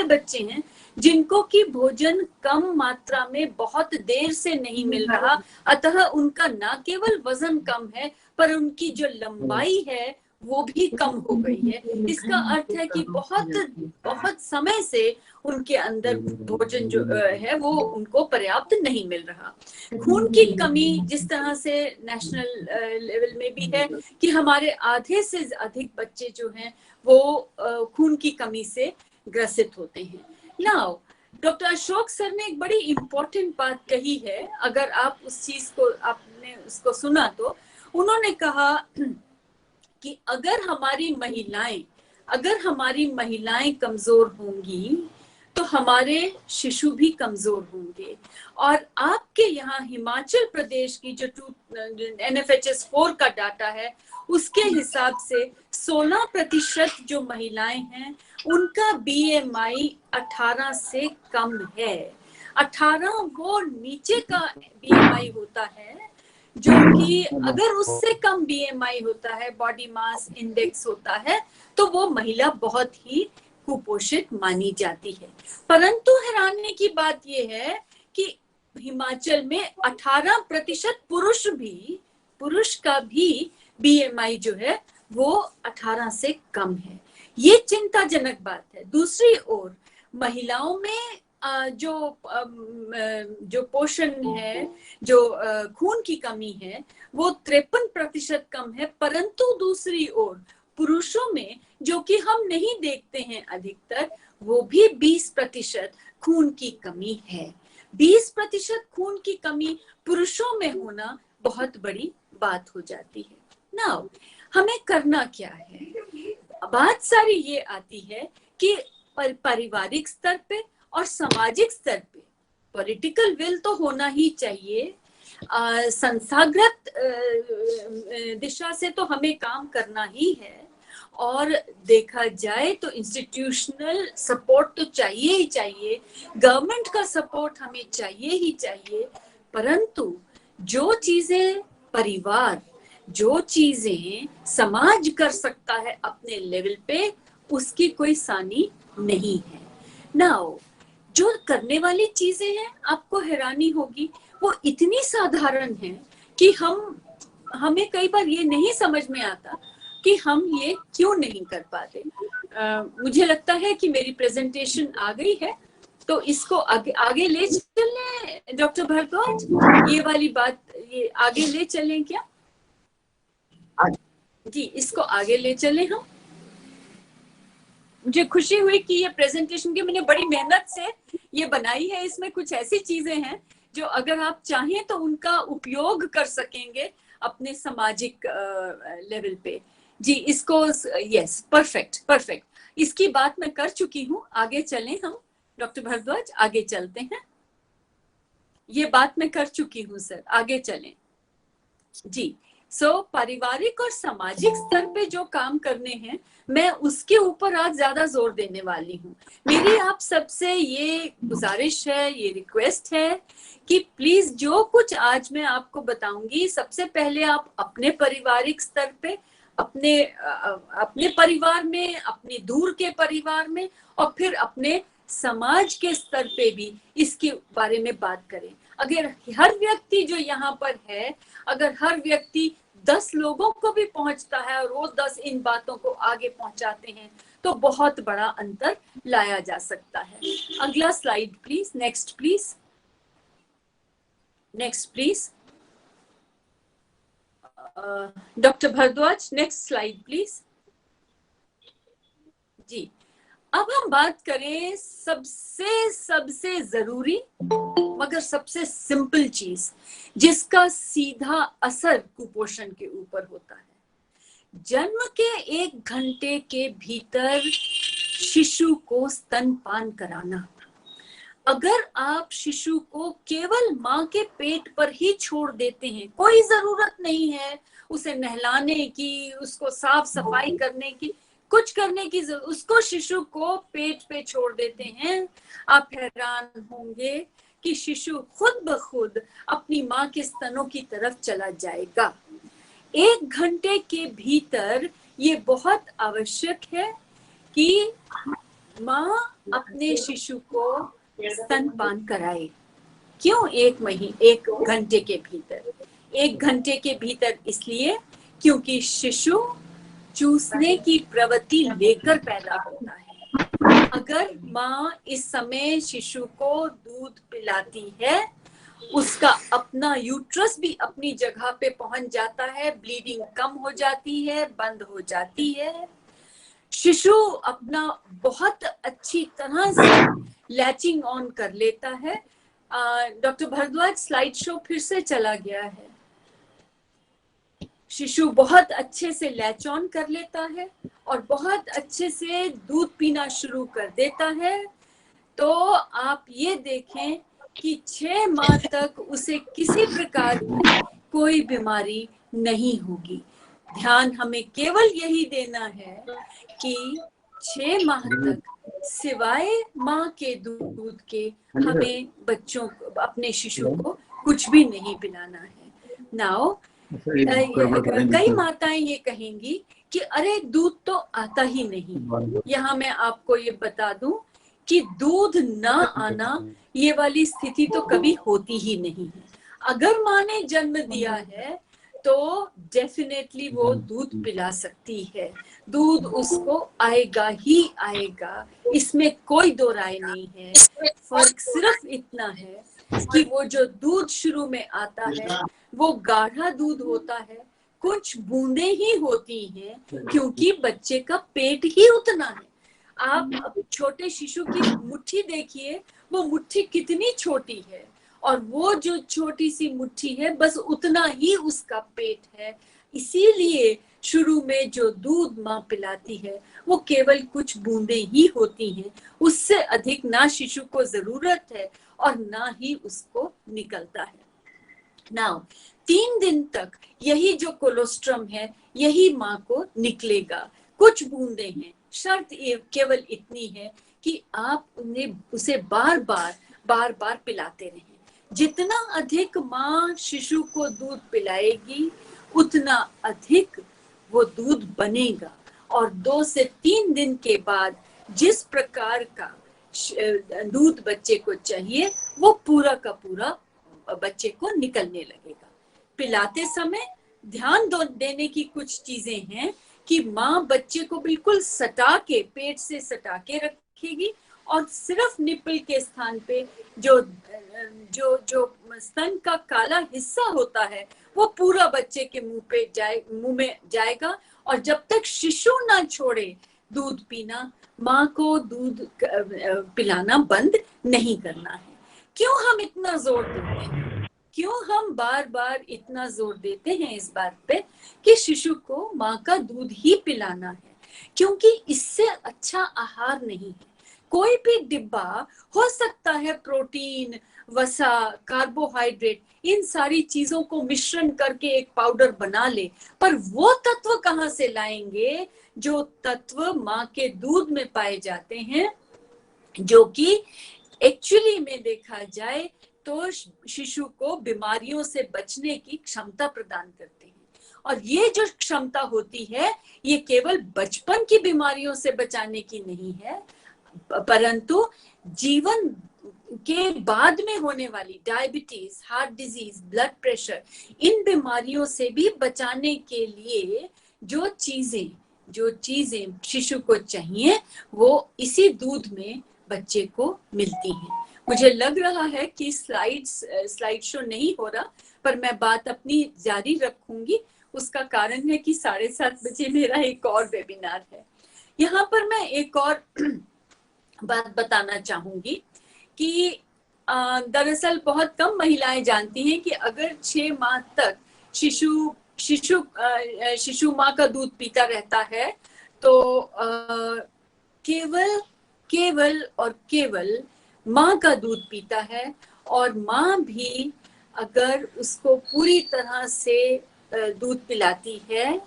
बच्चे हैं जिनको कि भोजन कम मात्रा में बहुत देर से नहीं मिल रहा, अतः उनका न केवल वजन कम है पर उनकी जो लंबाई है वो भी कम हो गई है। इसका अर्थ है कि बहुत समय से उनके अंदर भोजन जो है वो उनको पर्याप्त नहीं मिल रहा। खून की कमी जिस तरह से नेशनल लेवल में भी है कि हमारे आधे से अधिक बच्चे जो हैं वो खून की कमी से ग्रसित होते हैं। नाउ डॉक्टर अशोक सर ने एक बड़ी इंपॉर्टेंट बात कही है, अगर आप उस चीज को आपने उसको सुना तो उन्होंने कहा कि अगर हमारी महिलाएं कमजोर होंगी तो हमारे शिशु भी कमजोर होंगे। और आपके यहाँ हिमाचल प्रदेश की जो NFHS 4 का डाटा है उसके हिसाब से 16% जो महिलाएं हैं उनका BMI 18 से कम है। 18 वो नीचे का BMI होता है, जो कि अगर उससे कम BMI होता है, बॉडी मास इंडेक्स होता है, तो वो महिला बहुत ही कुपोषित मानी जाती है। परंतु हैरानी की बात यह है कि हिमाचल में 18% पुरुष का भी BMI जो है वो 18 से कम है। ये चिंताजनक बात है। दूसरी ओर महिलाओं में जो पोषण है, जो खून की कमी है वो 53% कम है, परंतु दूसरी ओर पुरुषों में जो कि हम नहीं देखते हैं अधिकतर, वो भी 20% खून की कमी है। 20% खून की कमी पुरुषों में होना बहुत बड़ी बात हो जाती है। नाउ हमें करना क्या है? बात सारी ये आती है कि पारिवारिक स्तर पे और सामाजिक स्तर पे पॉलिटिकल विल तो होना ही चाहिए। संस्थागत दिशा से तो हमें काम करना ही है, और देखा जाए तो इंस्टीट्यूशनल सपोर्ट तो चाहिए ही चाहिए, गवर्नमेंट का सपोर्ट हमें चाहिए ही चाहिए। परंतु जो चीजें परिवार, जो चीजें समाज कर सकता है अपने लेवल पे, उसकी कोई सानी नहीं है। नाउ जो करने वाली चीजें हैं, आपको हैरानी होगी, वो इतनी साधारण है कि हमें कई बार ये नहीं समझ में आता कि हम ये क्यों नहीं कर पाते। मुझे लगता है कि मेरी प्रेजेंटेशन आ गई है, तो इसको आगे ले चलें डॉक्टर भारद्वाज, ये वाली बात ये आगे ले चलें क्या? जी, इसको आगे ले चले हम। मुझे खुशी हुई कि ये प्रेजेंटेशन की मैंने बड़ी मेहनत से ये बनाई है। इसमें कुछ ऐसी चीजें हैं जो अगर आप चाहें तो उनका उपयोग कर सकेंगे अपने सामाजिक लेवल पे। जी, इसको यस, परफेक्ट परफेक्ट, इसकी बात मैं कर चुकी हूँ। आगे चलें हम, डॉक्टर भारद्वाज आगे चलते हैं। ये बात मैं कर चुकी हूँ सर, आगे चलें। जी, पारिवारिक और सामाजिक स्तर पे जो काम करने हैं, मैं उसके ऊपर आज ज्यादा जोर देने वाली हूँ। मेरी आप सबसे ये गुजारिश है, ये रिक्वेस्ट है कि प्लीज जो कुछ आज मैं आपको बताऊंगी, सबसे पहले आप अपने पारिवारिक स्तर पे, अपने परिवार में, अपने दूर के परिवार में, और फिर अपने समाज के स्तर पे भी इसके बारे में बात करें। अगर हर व्यक्ति जो यहाँ पर है, अगर हर व्यक्ति 10 लोगों को भी पहुंचता है और वो 10 इन बातों को आगे पहुंचाते हैं, तो बहुत बड़ा अंतर लाया जा सकता है। अगला slide please, next please, next please. Doctor Bharadwaj, next slide please. जी, अब हम बात करें सबसे जरूरी मगर सबसे सिंपल चीज, जिसका सीधा असर कुपोषण के ऊपर होता है। जन्म के 1 घंटे के भीतर शिशु को स्तनपान कराना। अगर आप शिशु को केवल माँ के पेट पर ही छोड़ देते हैं, कोई जरूरत नहीं है उसे नहलाने की, उसको साफ सफाई करने की, कुछ करने की, उसको शिशु को पेट पे छोड़ देते हैं, आप हैरान होंगे कि शिशु खुद ब खुद अपनी माँ के स्तनों की तरफ चला जाएगा। 1 घंटे के भीतर ये बहुत आवश्यक है कि माँ अपने शिशु को स्तनपान कराए। क्यों 1 घंटे के भीतर? 1 घंटे के भीतर इसलिए क्योंकि शिशु चूसने की प्रवृत्ति लेकर पैदा होता है। अगर माँ इस समय शिशु को दूध पिलाती है, उसका अपना यूट्रस भी अपनी जगह पे पहुंच जाता है, ब्लीडिंग कम हो जाती है, बंद हो जाती है, शिशु अपना बहुत अच्छी तरह से लैचिंग ऑन कर लेता है। डॉक्टर भारद्वाज, स्लाइड शो फिर से चला गया है। शिशु बहुत अच्छे से लैच ऑन कर लेता है और बहुत अच्छे से दूध पीना शुरू कर देता है। तो आप ये देखें कि 6 माह तक उसे किसी प्रकार की कोई बीमारी नहीं होगी। ध्यान हमें केवल यही देना है कि 6 माह तक सिवाय माँ के दूध के हमें बच्चों को, अपने शिशु को कुछ भी नहीं पिलाना है। नाउ कई माताएं ये कहेंगी कि अरे दूध तो आता ही नहीं। यहाँ मैं आपको ये बता दूं कि दूध ना आना ये वाली स्थिति तो कभी होती ही नहीं है। अगर माँ ने जन्म दिया है तो डेफिनेटली वो दूध पिला सकती है, दूध उसको आएगा ही आएगा, इसमें कोई दो राय नहीं है। फर्क सिर्फ इतना है कि वो जो दूध शुरू में आता है वो गाढ़ा दूध होता है, कुछ बूंदें ही होती हैं क्योंकि बच्चे का पेट ही उतना है। आप छोटे शिशु की मुट्ठी देखिए, वो मुट्ठी कितनी छोटी है, और वो जो छोटी सी मुट्ठी है बस उतना ही उसका पेट है। इसीलिए शुरू में जो दूध माँ पिलाती है वो केवल कुछ बूंदें ही होती हैं, उससे अधिक ना शिशु को जरूरत है और ना ही उसको निकलता है। नाउ 3 दिन तक यही जो कोलोस्ट्रम है यही माँ को निकलेगा, कुछ बूंदे हैं। शर्त केवल इतनी है कि आप उसे बार बार पिलाते रहें। जितना अधिक माँ शिशु को दूध पिलाएगी उतना अधिक वो दूध बनेगा, और 2 से 3 दिन के बाद जिस प्रकार का दूध बच्चे को चाहिए वो पूरा का पूरा बच्चे को निकलने लगेगा। पिलाते समय ध्यान देने की कुछ चीजें हैं कि माँ बच्चे को बिल्कुल सटा के, पेट से सटा के रखेगी, और सिर्फ निपल के स्थान पे जो स्तन का काला हिस्सा होता है वो पूरा बच्चे के मुंह में जाएगा। और जब तक शिशु ना छोड़े दूध पीना, माँ को दूध पिलाना बंद नहीं करना है। क्यों हम इतना जोर देते हैं, क्यों हम बार बार इतना जोर देते हैं इस बात पे कि शिशु को माँ का दूध ही पिलाना है? क्योंकि इससे अच्छा आहार नहीं है। कोई भी डिब्बा हो सकता है प्रोटीन, वसा, कार्बोहाइड्रेट, इन सारी चीजों को मिश्रण करके एक पाउडर बना ले, पर वो तत्व कहाँ से लाएंगे जो तत्व माँ के दूध में पाए जाते हैं, जो कि एक्चुअली में देखा जाए तो शिशु को बीमारियों से बचने की क्षमता प्रदान करते हैं। और ये जो क्षमता होती है, ये केवल बचपन की बीमारियों से बचाने की नहीं है, परंतु जीवन के बाद में होने वाली diabetes, heart disease, blood pressure, इन बीमारियों से भी बचाने के लिए जो चीजें शिशु को चाहिए, वो इसी दूध में बच्चे को मिलती हैं। मुझे लग रहा है कि स्लाइड शो नहीं हो रहा, पर मैं बात अपनी जारी रखूंगी। उसका कारण है कि 7:30 बजे मेरा एक और वेबिनार है। यहाँ पर मैं एक और बात बताना चाहूंगी कि दरअसल बहुत कम महिलाएं जानती हैं कि अगर 6 माह तक शिशु माँ का दूध पीता रहता है तो केवल माँ का दूध पीता है। और माँ भी अगर उसको पूरी तरह से दूध पिलाती है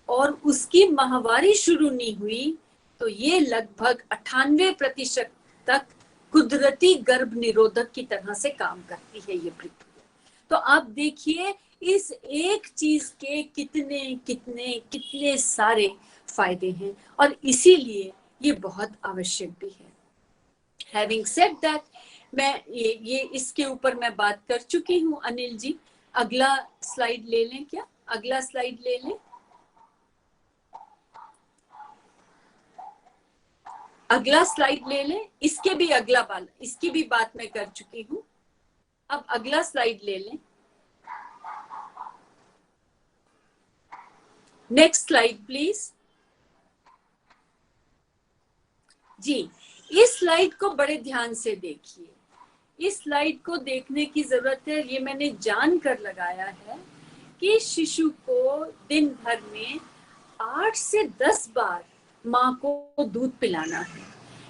और उसकी माहवारी शुरू नहीं हुई, तो ये लगभग 98% तक कुदरती गर्भ निरोधक की तरह से काम करती है ये प्रक्रिया। तो आप देखिए इस एक चीज के कितने कितने कितने सारे फायदे हैं, और इसीलिए ये बहुत आवश्यक भी है। Having said that, मैं ये इसके ऊपर मैं बात कर चुकी हूँ। अनिल जी, अगला स्लाइड ले लें क्या? अगला स्लाइड ले लें। अगला स्लाइड ले लें। इसके भी अगला वाला, इसकी भी बात मैं कर चुकी हूँ। अब अगला स्लाइड ले लें। Next slide please. जी, इस स्लाइड को बड़े ध्यान से देखिए। इस स्लाइड को देखने की जरूरत है। ये मैंने जानकर लगाया है कि शिशु को दिन भर में 8 से 10 बार माँ को दूध पिलाना है।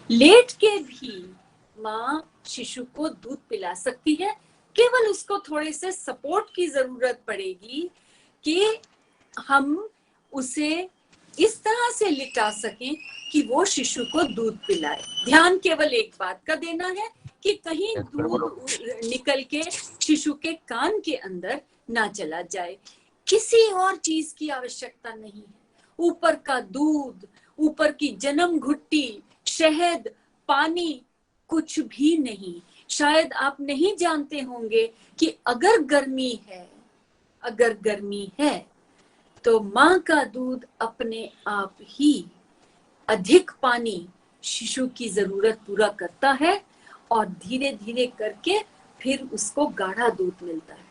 लेट के भी माँ शिशु को दूध पिला सकती है, केवल उसको थोड़े से सपोर्ट की जरूरत पड़ेगी कि हम उसे इस तरह से लिटा सकें कि वो शिशु को दूध पिलाए। ध्यान केवल एक बात का देना है कि कहीं दूध निकल के शिशु के कान के अंदर ना चला जाए। किसी और चीज की आवश्यकता नहीं है। ऊपर का दूध, ऊपर की जन्म घुट्टी, शहद, पानी, कुछ भी नहीं। शायद आप नहीं जानते होंगे कि अगर गर्मी है तो माँ का दूध अपने आप ही अधिक पानी शिशु की जरूरत पूरा करता है और धीरे धीरे करके फिर उसको गाढ़ा दूध मिलता है।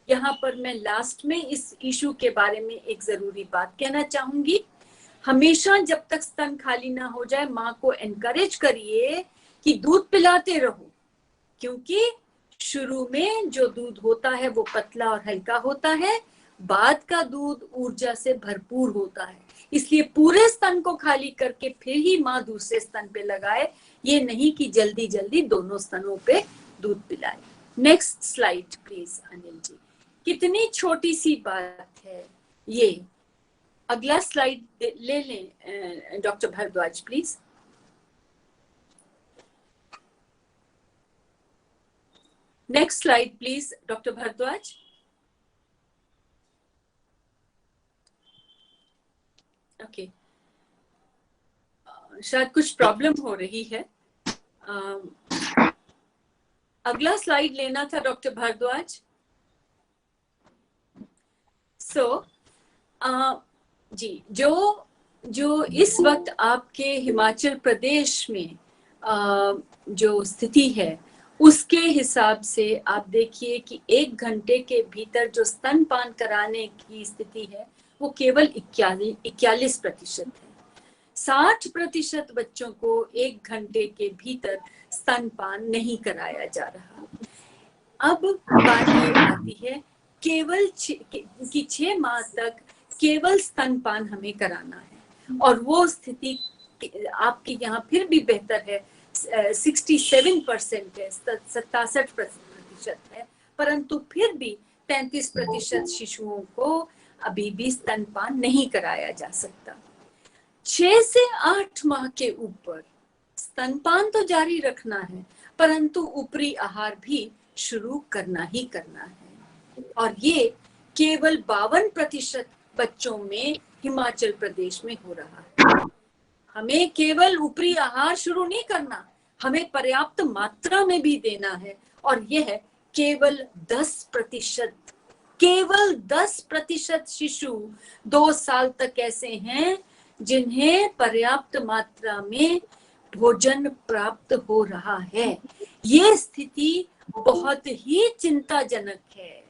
यहाँ पर मैं लास्ट में इस इशू के बारे में एक जरूरी बात कहना चाहूंगी। हमेशा जब तक स्तन खाली ना हो जाए, माँ को एनकरेज करिए कि दूध पिलाते रहो, क्योंकि शुरू में जो दूध होता है वो पतला और हल्का होता है, बाद का दूध ऊर्जा से भरपूर होता है। इसलिए पूरे स्तन को खाली करके फिर ही माँ दूसरे स्तन पे लगाए, ये नहीं कि जल्दी जल्दी दोनों स्तनों पे दूध पिलाए। Next slide please Anil ji. कितनी छोटी सी बात है ये। अगला स्लाइड ले लें doctor Bhardwaj please. Next slide please doctor Bhardwaj. Okay, शायद कुछ प्रॉब्लम हो रही है। अगला स्लाइड लेना था डॉक्टर भारद्वाज। जी, जो इस वक्त आपके हिमाचल प्रदेश में जो स्थिति है उसके हिसाब से आप देखिए कि 1 घंटे के भीतर जो स्तनपान कराने की स्थिति है वो केवल 41% है। 60% बच्चों को 1 घंटे के भीतर स्तनपान नहीं कराया जा रहा। अब बात ये आती है केवल 6 माह तक केवल स्तनपान हमें कराना है, और वो स्थिति आपके यहाँ फिर भी बेहतर है, 67% है, 67% है, परंतु फिर भी 33% शिशुओं को अभी भी स्तनपान नहीं कराया जा सकता। 6 से 8 माह के ऊपर स्तनपान तो जारी रखना है, परंतु ऊपरी आहार भी शुरू करना ही करना है, और ये केवल 52% बच्चों में हिमाचल प्रदेश में हो रहा है। हमें केवल ऊपरी आहार शुरू नहीं करना, हमें पर्याप्त मात्रा में भी देना है, और यह केवल 10%, केवल 10% शिशु 2 साल तक ऐसे हैं जिन्हें पर्याप्त मात्रा में भोजन प्राप्त हो रहा है। ये स्थिति बहुत ही चिंताजनक है।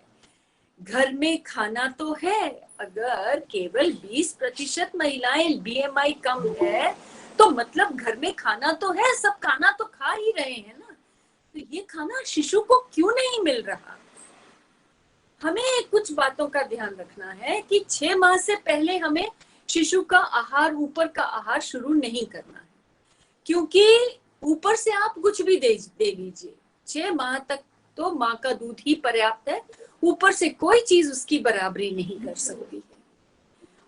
घर में खाना तो है, अगर केवल 20% महिलाएं BMI कम है तो मतलब घर में खाना तो है, सब खाना तो खा ही रहे हैं ना, तो ये खाना शिशु को क्यों नहीं मिल रहा? हमें कुछ बातों का ध्यान रखना है कि 6 माह से पहले हमें शिशु का आहार, ऊपर का आहार शुरू नहीं करना है, क्योंकि ऊपर से आप कुछ भी दे लीजिए, 6 माह तक तो माँ का दूध ही पर्याप्त है, ऊपर से कोई चीज उसकी बराबरी नहीं कर सकती है।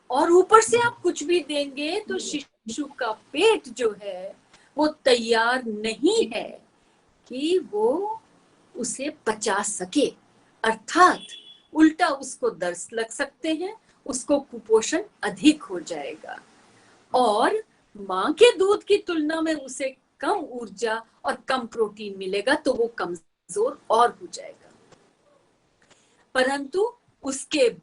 और ऊपर से आप कुछ भी देंगे तो शिशु का पेट जो है वो तैयार नहीं है कि वो उसे पचा सके, अर्थात उल्टा उसको दर्द लग सकते हैं, उसको कुपोषण अधिक हो जाएगा, और माँ के दूध की तुलना में उसे कम ऊर्जा और कम प्रोटीन मिलेगा तो वो कमजोर और हो जाएगा। परंतु उसके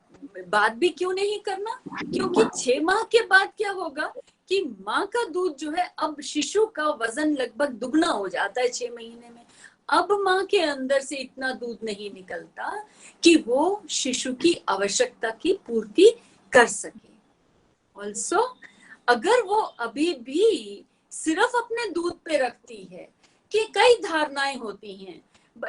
बाद भी क्यों नहीं करना? क्योंकि 6 माह के बाद क्या होगा कि माँ का दूध जो है, अब शिशु का वजन लगभग दुगना हो जाता है 6 महीने में। अब माँ के अंदर से इतना दूध नहीं निकलता कि वो शिशु की आवश्यकता की पूर्ति कर सके। ऑल्सो अगर वो अभी भी सिर्फ अपने दूध पे रखती है, कि कई धारणाएं होती हैं,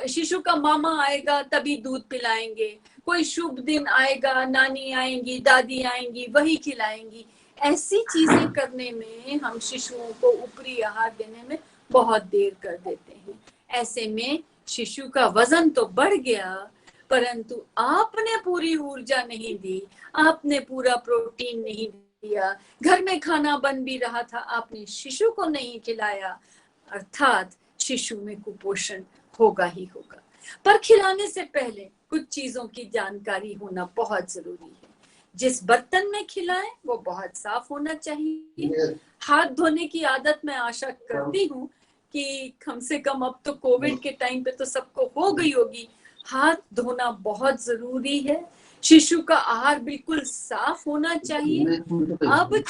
शिशु का मामा आएगा तभी दूध पिलाएंगे, कोई शुभ दिन आएगा नानी आएंगी, दादी आएंगी, वही खिलाएंगी, ऐसी चीजें करने में हम शिशुओं को ऊपरी आहार देने में बहुत देर कर देते हैं। ऐसे में शिशु का वजन तो बढ़ गया, परंतु आपने पूरी ऊर्जा नहीं दी, आपने पूरा प्रोटीन नहीं दिया, घर में खाना बन भी रहा था, आपने शिशु को नहीं खिलाया, अर्थात शिशु में कुपोषण होगा ही होगा। पर खिलाने से पहले कुछ चीजों की जानकारी होना बहुत जरूरी है। जिस बर्तन में खिलाएं वो बहुत साफ होना चाहिए। हाथ धोने की आदत मैं आशा करती हूँ कि कम से कम अब तो कोविड के टाइम पे तो सबको हो गई होगी। हाथ धोना बहुत जरूरी है। शिशु का आहार बिल्कुल साफ होना चाहिए। अब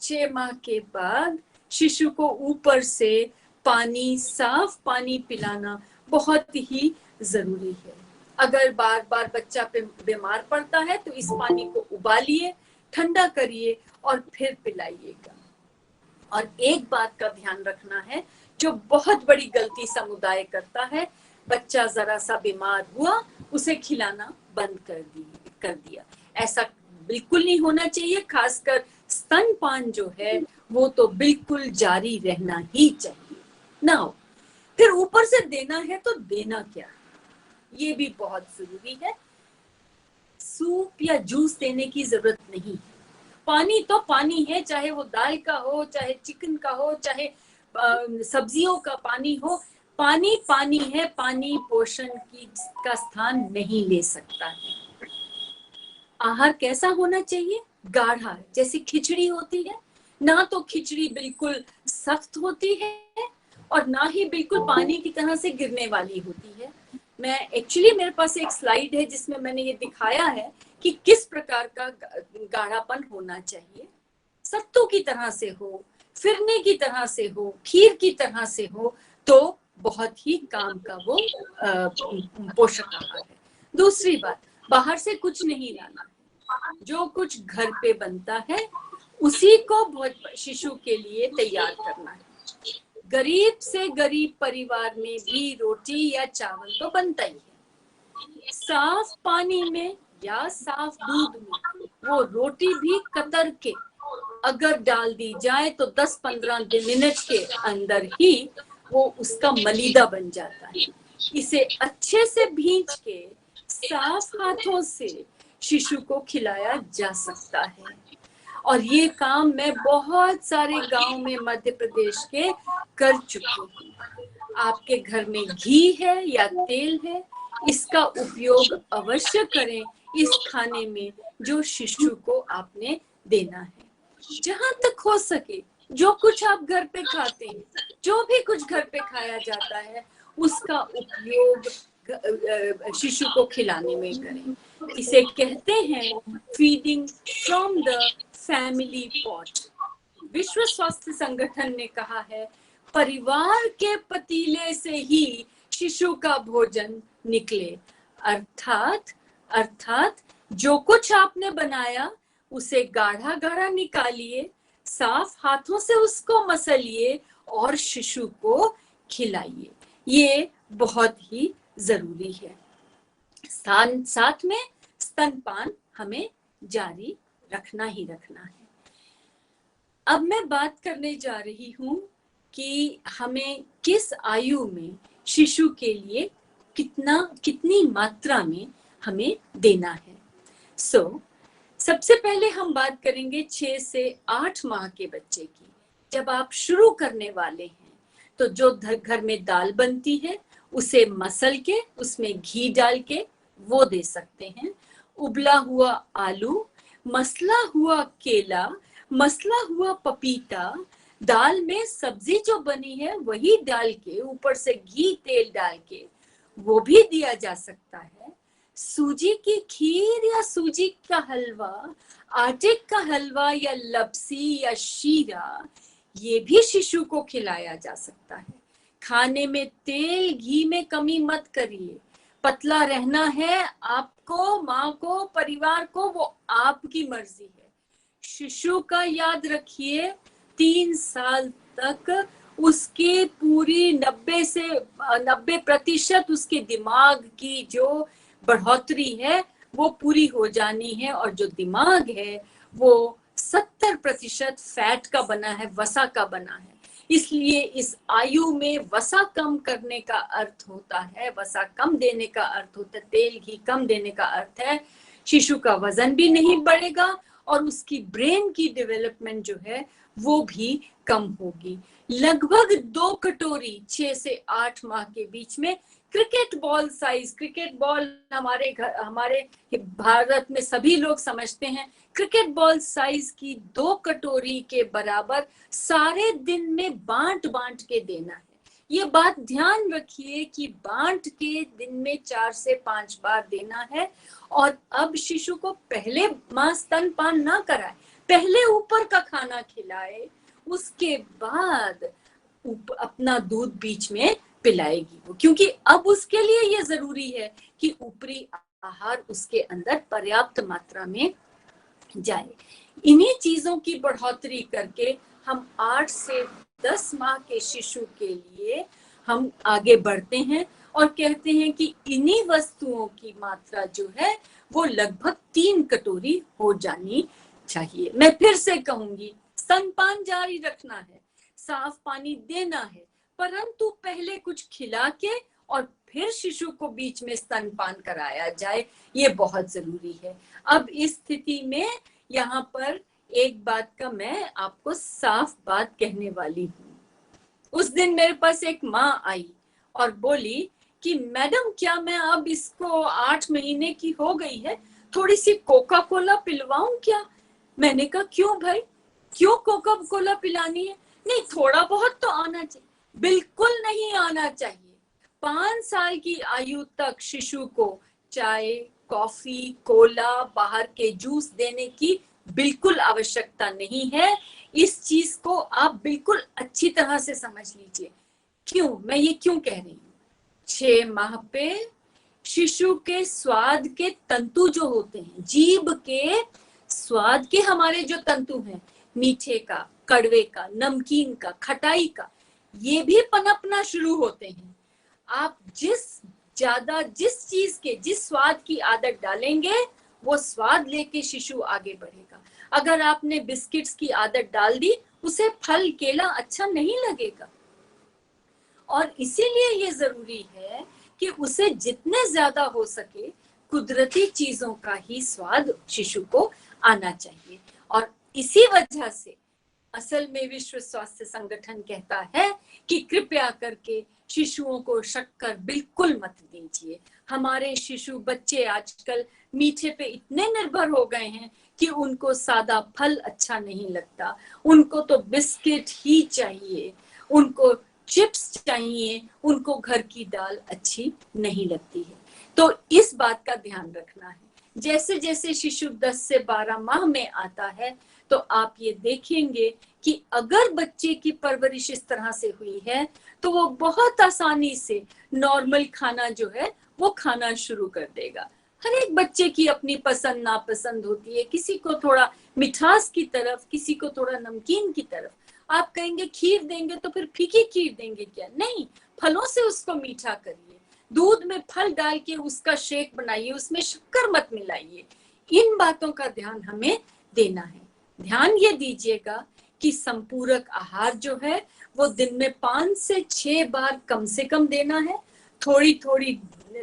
6 माह के बाद शिशु को ऊपर से पानी, साफ पानी पिलाना बहुत ही जरूरी है। अगर बार बार बच्चा बीमार पड़ता है तो इस पानी को उबालिए, ठंडा करिए और फिर पिलाइएगा। और एक बात का ध्यान रखना है, जो बहुत बड़ी गलती समुदाय करता है, बच्चा जरा सा बीमार हुआ, उसे खिलाना बंद कर दिया। ऐसा बिल्कुल नहीं होना चाहिए। खासकर स्तनपान जो है वो तो बिल्कुल जारी रहना ही चाहिए ना। फिर ऊपर से देना है तो देना क्या है, ये भी बहुत जरूरी है। सूप या जूस देने की जरूरत नहीं है। पानी तो पानी है, चाहे वो दाल का हो, चाहे चिकन का हो, चाहे सब्जियों का पानी हो, पानी पानी है। पानी पोषण का स्थान नहीं ले सकता है। आहार कैसा होना चाहिए? गाढ़ा, जैसे खिचड़ी होती है ना, तो खिचड़ी बिल्कुल सख्त होती है और ना ही बिल्कुल पानी की तरह से गिरने वाली होती है। मेरे पास एक स्लाइड है जिसमें मैंने ये दिखाया है कि किस प्रकार का गाढ़ापन होना चाहिए। सत्तू की तरह से हो, फिरने की तरह से हो, खीर की तरह से हो तो बहुत ही काम का वो पोषक आहार है। दूसरी बात, बाहर से कुछ नहीं लाना, जो कुछ घर पे बनता है उसी को शिशु के लिए तैयार करना है। गरीब से गरीब परिवार में भी रोटी या चावल तो बनता ही है। साफ पानी में या साफ दूध में वो रोटी भी कतर के अगर डाल दी जाए तो 10-15 मिनट के अंदर ही वो उसका मलीदा बन जाता है। इसे अच्छे से भींच के साफ हाथों से शिशु को खिलाया जा सकता है। और ये काम मैं बहुत सारे गांव में मध्य प्रदेश के कर चुकी हूँ। आपके घर में घी है या तेल है, इसका उपयोग अवश्य करें इस खाने में जो शिशु को आपने देना है। जहां तक हो सके जो कुछ आप घर पे खाते हैं, जो भी कुछ घर पे खाया जाता है, उसका उपयोग शिशु को खिलाने में करें। इसे कहते हैं feeding from the family pot. विश्व स्वास्थ्य संगठन ने कहा है परिवार के पतीले से ही शिशु का भोजन निकले। अर्थात जो कुछ आपने बनाया उसे गाढ़ा गाढ़ा निकालिए, साफ हाथों से उसको मसलिए और शिशु को खिलाइए। ये बहुत ही जरूरी है। साथ में स्तनपान हमें जारी रखना ही रखना है। अब मैं बात करने जा रही हूँ कि हमें किस आयु में शिशु के लिए कितनी मात्रा में हमें देना है। सबसे पहले हम बात करेंगे 6 से 8 माह के बच्चे की। जब आप शुरू करने वाले हैं तो जो घर में दाल बनती है उसे मसल के उसमें घी डाल के वो दे सकते हैं। उबला हुआ आलू, मसला हुआ केला, मसला हुआ पपीता, दाल में सब्जी जो बनी है वही डाल के ऊपर से घी तेल डाल के वो भी दिया जा सकता है। सूजी की खीर या सूजी का हलवा, आटे का हलवा या लपसी या शीरा, ये भी शिशु को खिलाया जा सकता है। खाने में तेल घी में कमी मत करिए। पतला रहना है आपको, माँ को, परिवार को, वो आपकी मर्जी है। शिशु का याद रखिए 3 साल तक उसके पूरी 90% उसके दिमाग की जो बढ़ोतरी है वो पूरी हो जानी है। और जो दिमाग है वो 70% फैट का बना है, वसा का बना है। इसलिए इस आयु में वसा कम करने का अर्थ होता है, वसा कम देने का अर्थ होता है, तेल घी कम देने का अर्थ है शिशु का वजन भी नहीं बढ़ेगा और उसकी ब्रेन की डेवलपमेंट जो है वो भी कम होगी। लगभग 2 कटोरी 6 से 8 माह के बीच में cricket ball size, cricket ball हमारे भारत में सभी लोग समझते हैं, क्रिकेट बॉल साइज की 2 कटोरी के बराबर सारे दिन में बांट के देना है। ये बात ध्यान रखिए कि बांट के दिन में 4 से 5 बार देना है। और अब शिशु को पहले माँ स्तनपान ना कराए, पहले ऊपर का खाना खिलाए, उसके बाद अपना दूध बीच में पिलाएगी वो, क्योंकि अब उसके लिए ये जरूरी है कि ऊपरी आहार उसके अंदर पर्याप्त मात्रा में जाए। इन्हीं चीजों की बढ़ोतरी करके हम 8 से 10 माह के शिशु के लिए हम आगे बढ़ते हैं और कहते हैं कि इन्हीं वस्तुओं की मात्रा जो है वो लगभग 3 कटोरी हो जानी चाहिए। मैं फिर से कहूंगी, स्तनपान जारी रखना है, साफ पानी देना है, परंतु पहले कुछ खिला के और फिर शिशु को बीच में स्तनपान कराया जाए, ये बहुत जरूरी है। अब इस स्थिति में यहाँ पर एक बात का मैं आपको साफ बात कहने वाली हूँ। उस दिन मेरे पास एक माँ आई और बोली कि मैडम क्या मैं अब इसको 8 महीने की हो गई है, थोड़ी सी कोका कोला पिलवाऊं क्या? मैंने कहा क्यों भाई, क्यों कोका कोला पिलानी है? नहीं, थोड़ा बहुत तो आना चाहिए। बिल्कुल नहीं आना चाहिए। 5 साल की आयु तक शिशु को चाय, कॉफी, कोला, बाहर के जूस देने की बिल्कुल आवश्यकता नहीं है। इस चीज को आप बिल्कुल अच्छी तरह से समझ लीजिए। क्यों, मैं ये क्यों कह रही हूँ? 6 माह पे शिशु के स्वाद के तंतु जो होते हैं, जीभ के स्वाद के हमारे जो तंतु हैं, मीठे का, कड़वे का, नमकीन का, खटाई का, ये भी पनपना शुरू होते हैं। आप जिस चीज के जिस स्वाद की आदत डालेंगे, वो स्वाद लेके शिशु आगे बढ़ेगा। अगर आपने बिस्किट्स की आदत डाल दी, उसे फल केला अच्छा नहीं लगेगा। और इसीलिए ये जरूरी है कि उसे जितने ज्यादा हो सके कुदरती चीजों का ही स्वाद शिशु को आना चाहिए। और इसी वजह से असल में विश्व स्वास्थ्य संगठन कहता है कि कृपया करके शिशुओं को शक्कर बिल्कुल मत दीजिए। हमारे शिशु बच्चे आजकल मीठे पे इतने निर्भर हो गए हैं कि उनको सादा फल अच्छा नहीं लगता, उनको तो बिस्किट ही चाहिए, उनको चिप्स चाहिए, उनको घर की दाल अच्छी नहीं लगती है। तो इस बात का ध्यान रखना है। जैसे जैसे शिशु 10 से 12 माह में आता है, तो आप ये देखेंगे कि अगर बच्चे की परवरिश इस तरह से हुई है, तो वो बहुत आसानी से नॉर्मल खाना जो है वो खाना शुरू कर देगा। हर एक बच्चे की अपनी पसंद नापसंद होती है, किसी को थोड़ा मिठास की तरफ, किसी को थोड़ा नमकीन की तरफ। आप कहेंगे खीर देंगे तो फिर फीकी खीर देंगे क्या? नहीं, फलों से उसको मीठा करिए, दूध में फल डाल के उसका शेक बनाइए, उसमें शक्कर मत मिलाइए। इन बातों का ध्यान हमें देना है। ध्यान ये दीजिएगा कि संपूरक आहार जो है वो दिन में 5 से 6 बार कम से कम देना है। थोड़ी थोड़ी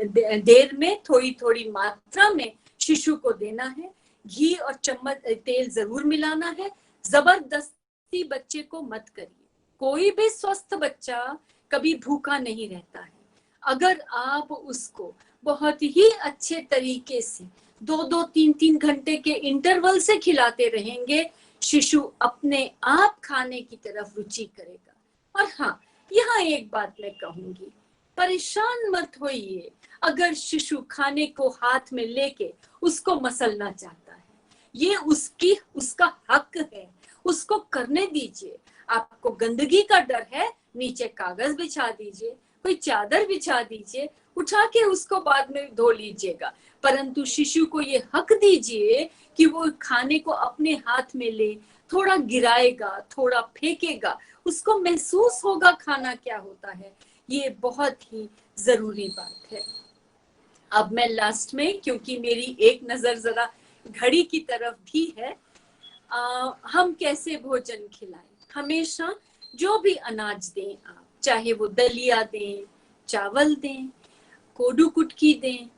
देर में, थोड़ी थोड़ी मात्रा में शिशु को देना है। घी और चम्मच तेल जरूर मिलाना है। जबरदस्ती बच्चे को मत करिए। कोई भी स्वस्थ बच्चा कभी भूखा नहीं रहता है। अगर आप उसको बहुत ही अच्छे तरीके से 2-2, 3-3 घंटे के इंटरवल से खिलाते रहेंगे, शिशु अपने आप खाने की तरफ रुचि करेगा। और हाँ, यहाँ एक बात मैं कहूंगी, परेशान मत होइए अगर शिशु खाने को हाथ में लेके उसको मसलना चाहता है। ये उसका हक है, उसको करने दीजिए। आपको गंदगी का डर है, नीचे कागज बिछा दीजिए, कोई चादर बिछा दीजिए, उठा के उसको बाद में धो लीजिएगा। परंतु शिशु को ये हक दीजिए कि वो खाने को अपने हाथ में ले, थोड़ा गिराएगा, थोड़ा फेंकेगा, उसको महसूस होगा खाना क्या होता है। ये बहुत ही जरूरी बात है। अब मैं लास्ट में, क्योंकि मेरी एक नजर जरा घड़ी की तरफ भी है, हम कैसे भोजन खिलाएं। हमेशा जो भी अनाज दें आप, चाहे वो दलिया दें, चावल दें, कोडू कुटकी दें,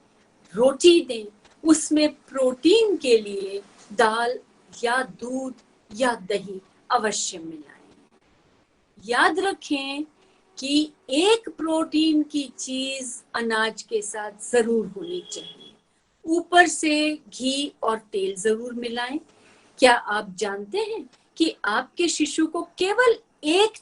रोटी दें, उसमें प्रोटीन के लिए दाल या दूध या दही अवश्य मिलाएं। याद रखें कि एक प्रोटीन की चीज अनाज के साथ जरूर होनी चाहिए। ऊपर से घी और तेल जरूर मिलाएं। क्या आप जानते हैं कि आपके शिशु को केवल 1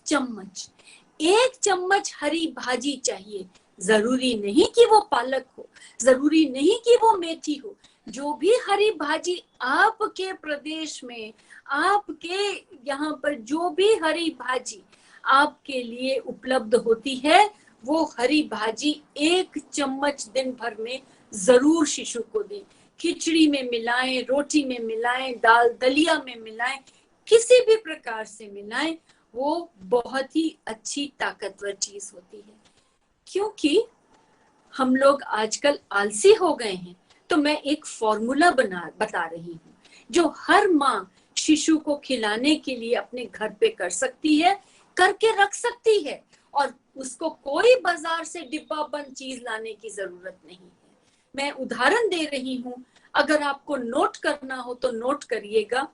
चम्मच हरी भाजी चाहिए। जरूरी नहीं कि वो पालक हो, जरूरी नहीं कि वो मेथी हो। जो भी हरी भाजी आपके प्रदेश में, आपके यहाँ पर जो भी हरी भाजी आपके लिए उपलब्ध होती है, वो हरी भाजी 1 चम्मच दिन भर में जरूर शिशु को दें। खिचड़ी में मिलाएं, रोटी में मिलाएं, दाल दलिया में मिलाएं, किसी भी प्रकार से मिलाएं, वो बहुत ही अच्छी ताकतवर चीज होती है। क्योंकि हम लोग आजकल आलसी हो गए हैं, तो मैं एक फॉर्मूला बता रही हूँ जो हर माँ शिशु को खिलाने के लिए अपने घर पे कर सकती है, करके रख सकती है, और उसको कोई बाजार से डिब्बा बंद चीज लाने की जरूरत नहीं है। मैं उदाहरण दे रही हूँ, अगर आपको नोट करना हो तो नोट करिएगा।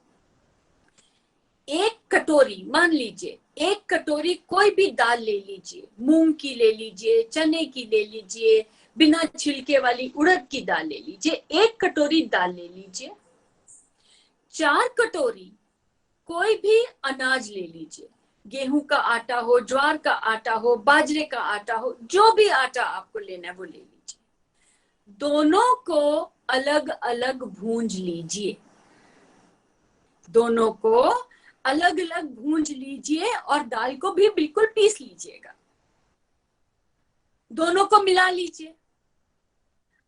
1 कटोरी, मान लीजिए 1 कटोरी कोई भी दाल ले लीजिए, मूंग की ले लीजिए, चने की ले लीजिए, बिना छिलके वाली उड़द की दाल ले लीजिए। 1 कटोरी दाल ले लीजिए। 4 कटोरी कोई भी अनाज ले लीजिए, गेहूं का आटा हो, ज्वार का आटा हो, बाजरे का आटा हो, जो भी आटा आपको लेना है वो ले लीजिए। दोनों को अलग अलग भूंज लीजिए, दोनों को अलग अलग भूंज लीजिए, और दाल को भी बिल्कुल पीस लीजिएगा। दोनों को मिला लीजिए।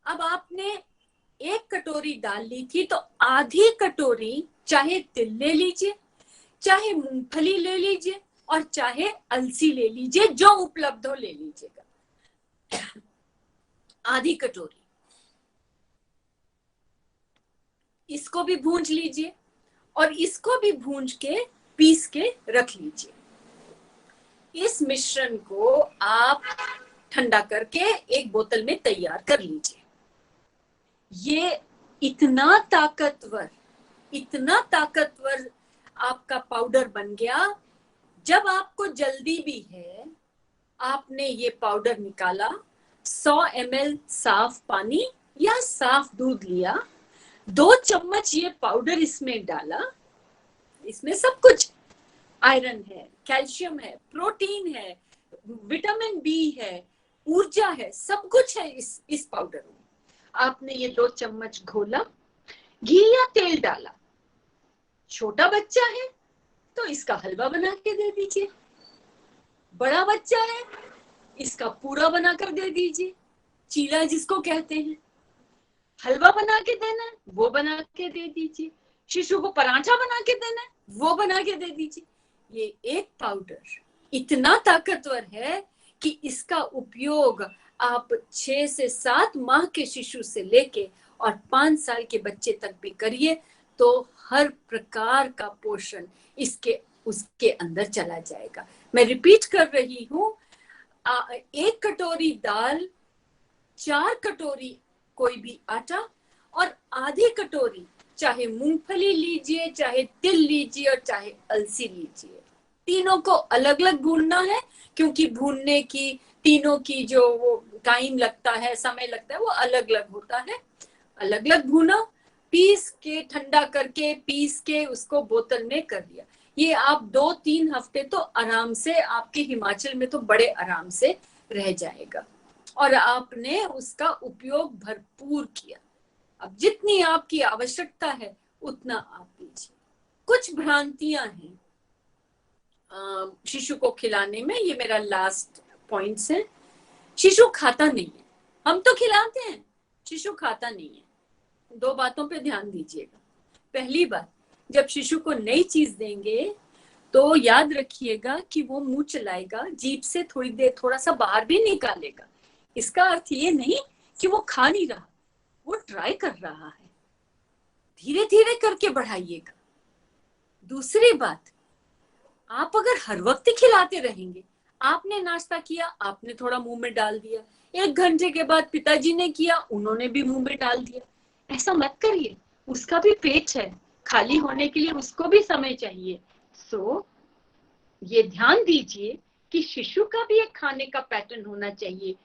अब आपने 1 कटोरी दाल ली थी तो आधी कटोरी चाहे तिल ले लीजिए, चाहे मूंगफली ले लीजिए और चाहे अलसी ले लीजिए, जो उपलब्ध हो ले लीजिएगा। आधी कटोरी इसको भी भूंज लीजिए और इसको भी भूंज के पीस के रख लीजिए। इस मिश्रण को आप ठंडा करके एक बोतल में तैयार कर लीजिए। ये इतना ताकतवर आपका पाउडर बन गया। जब आपको जल्दी भी है, आपने ये पाउडर निकाला, 100 ml साफ पानी या साफ दूध लिया, 2 चम्मच ये पाउडर इसमें डाला। इसमें सब कुछ आयरन है, कैल्शियम है, प्रोटीन है, विटामिन बी है, ऊर्जा है, सब कुछ है इस पाउडर में। आपने ये 2 चम्मच घोला, घी या तेल डाला। छोटा बच्चा है तो इसका हलवा बना के दे दीजिए, बड़ा बच्चा है इसका पूरा बनाकर दे दीजिए, चीला जिसको कहते हैं। हलवा बना के देना है वो बना के दे दीजिए, शिशु को पराठा बना के देना है वो बना के दे दीजिए। ये एक पाउडर इतना ताकतवर है कि इसका उपयोग आप 6 से 7 माह के शिशु से लेके और 5 साल के बच्चे तक भी करिए तो हर प्रकार का पोषण उसके अंदर चला जाएगा। मैं रिपीट कर रही हूँ, 1 कटोरी दाल, 4 कटोरी कोई भी आटा और आधी कटोरी चाहे मूंगफली लीजिए, चाहे तिल लीजिए और चाहे अलसी लीजिए। तीनों को अलग अलग भूनना है क्योंकि भूनने की तीनों की जो वो टाइम लगता है, समय लगता है, वो अलग अलग होता है। अलग अलग भूना, पीस के ठंडा करके पीस के उसको बोतल में कर लिया। ये आप 2-3 हफ्ते तो आराम से, आपके हिमाचल में तो बड़े आराम से रह जाएगा और आपने उसका उपयोग भरपूर किया। अब जितनी आपकी आवश्यकता है उतना आप लीजिए। कुछ भ्रांतियां हैं शिशु को खिलाने में, ये मेरा लास्ट पॉइंट्स है। शिशु खाता नहीं है, हम तो खिलाते हैं, शिशु खाता नहीं है। 2 बातों पे ध्यान दीजिएगा। पहली बात, जब शिशु को नई चीज देंगे तो याद रखिएगा कि वो मुंह चलाएगा, जीभ से थोड़ी देर थोड़ा सा बाहर भी निकालेगा। इसका अर्थ ये नहीं कि वो खा नहीं रहा, वो ट्राई कर रहा है। धीरे धीरे करके बढ़ाइएगा। दूसरी बात, आप अगर हर वक्त खिलाते रहेंगे, आपने नाश्ता किया, आपने थोड़ा मुंह में डाल दिया, 1 घंटे के बाद पिताजी ने किया, उन्होंने भी मुंह में डाल दिया, ऐसा मत करिए। उसका भी पेट है, खाली होने के लिए उसको भी समय चाहिए। सो ये ध्यान दीजिए कि शिशु का भी एक खाने का पैटर्न होना चाहिए।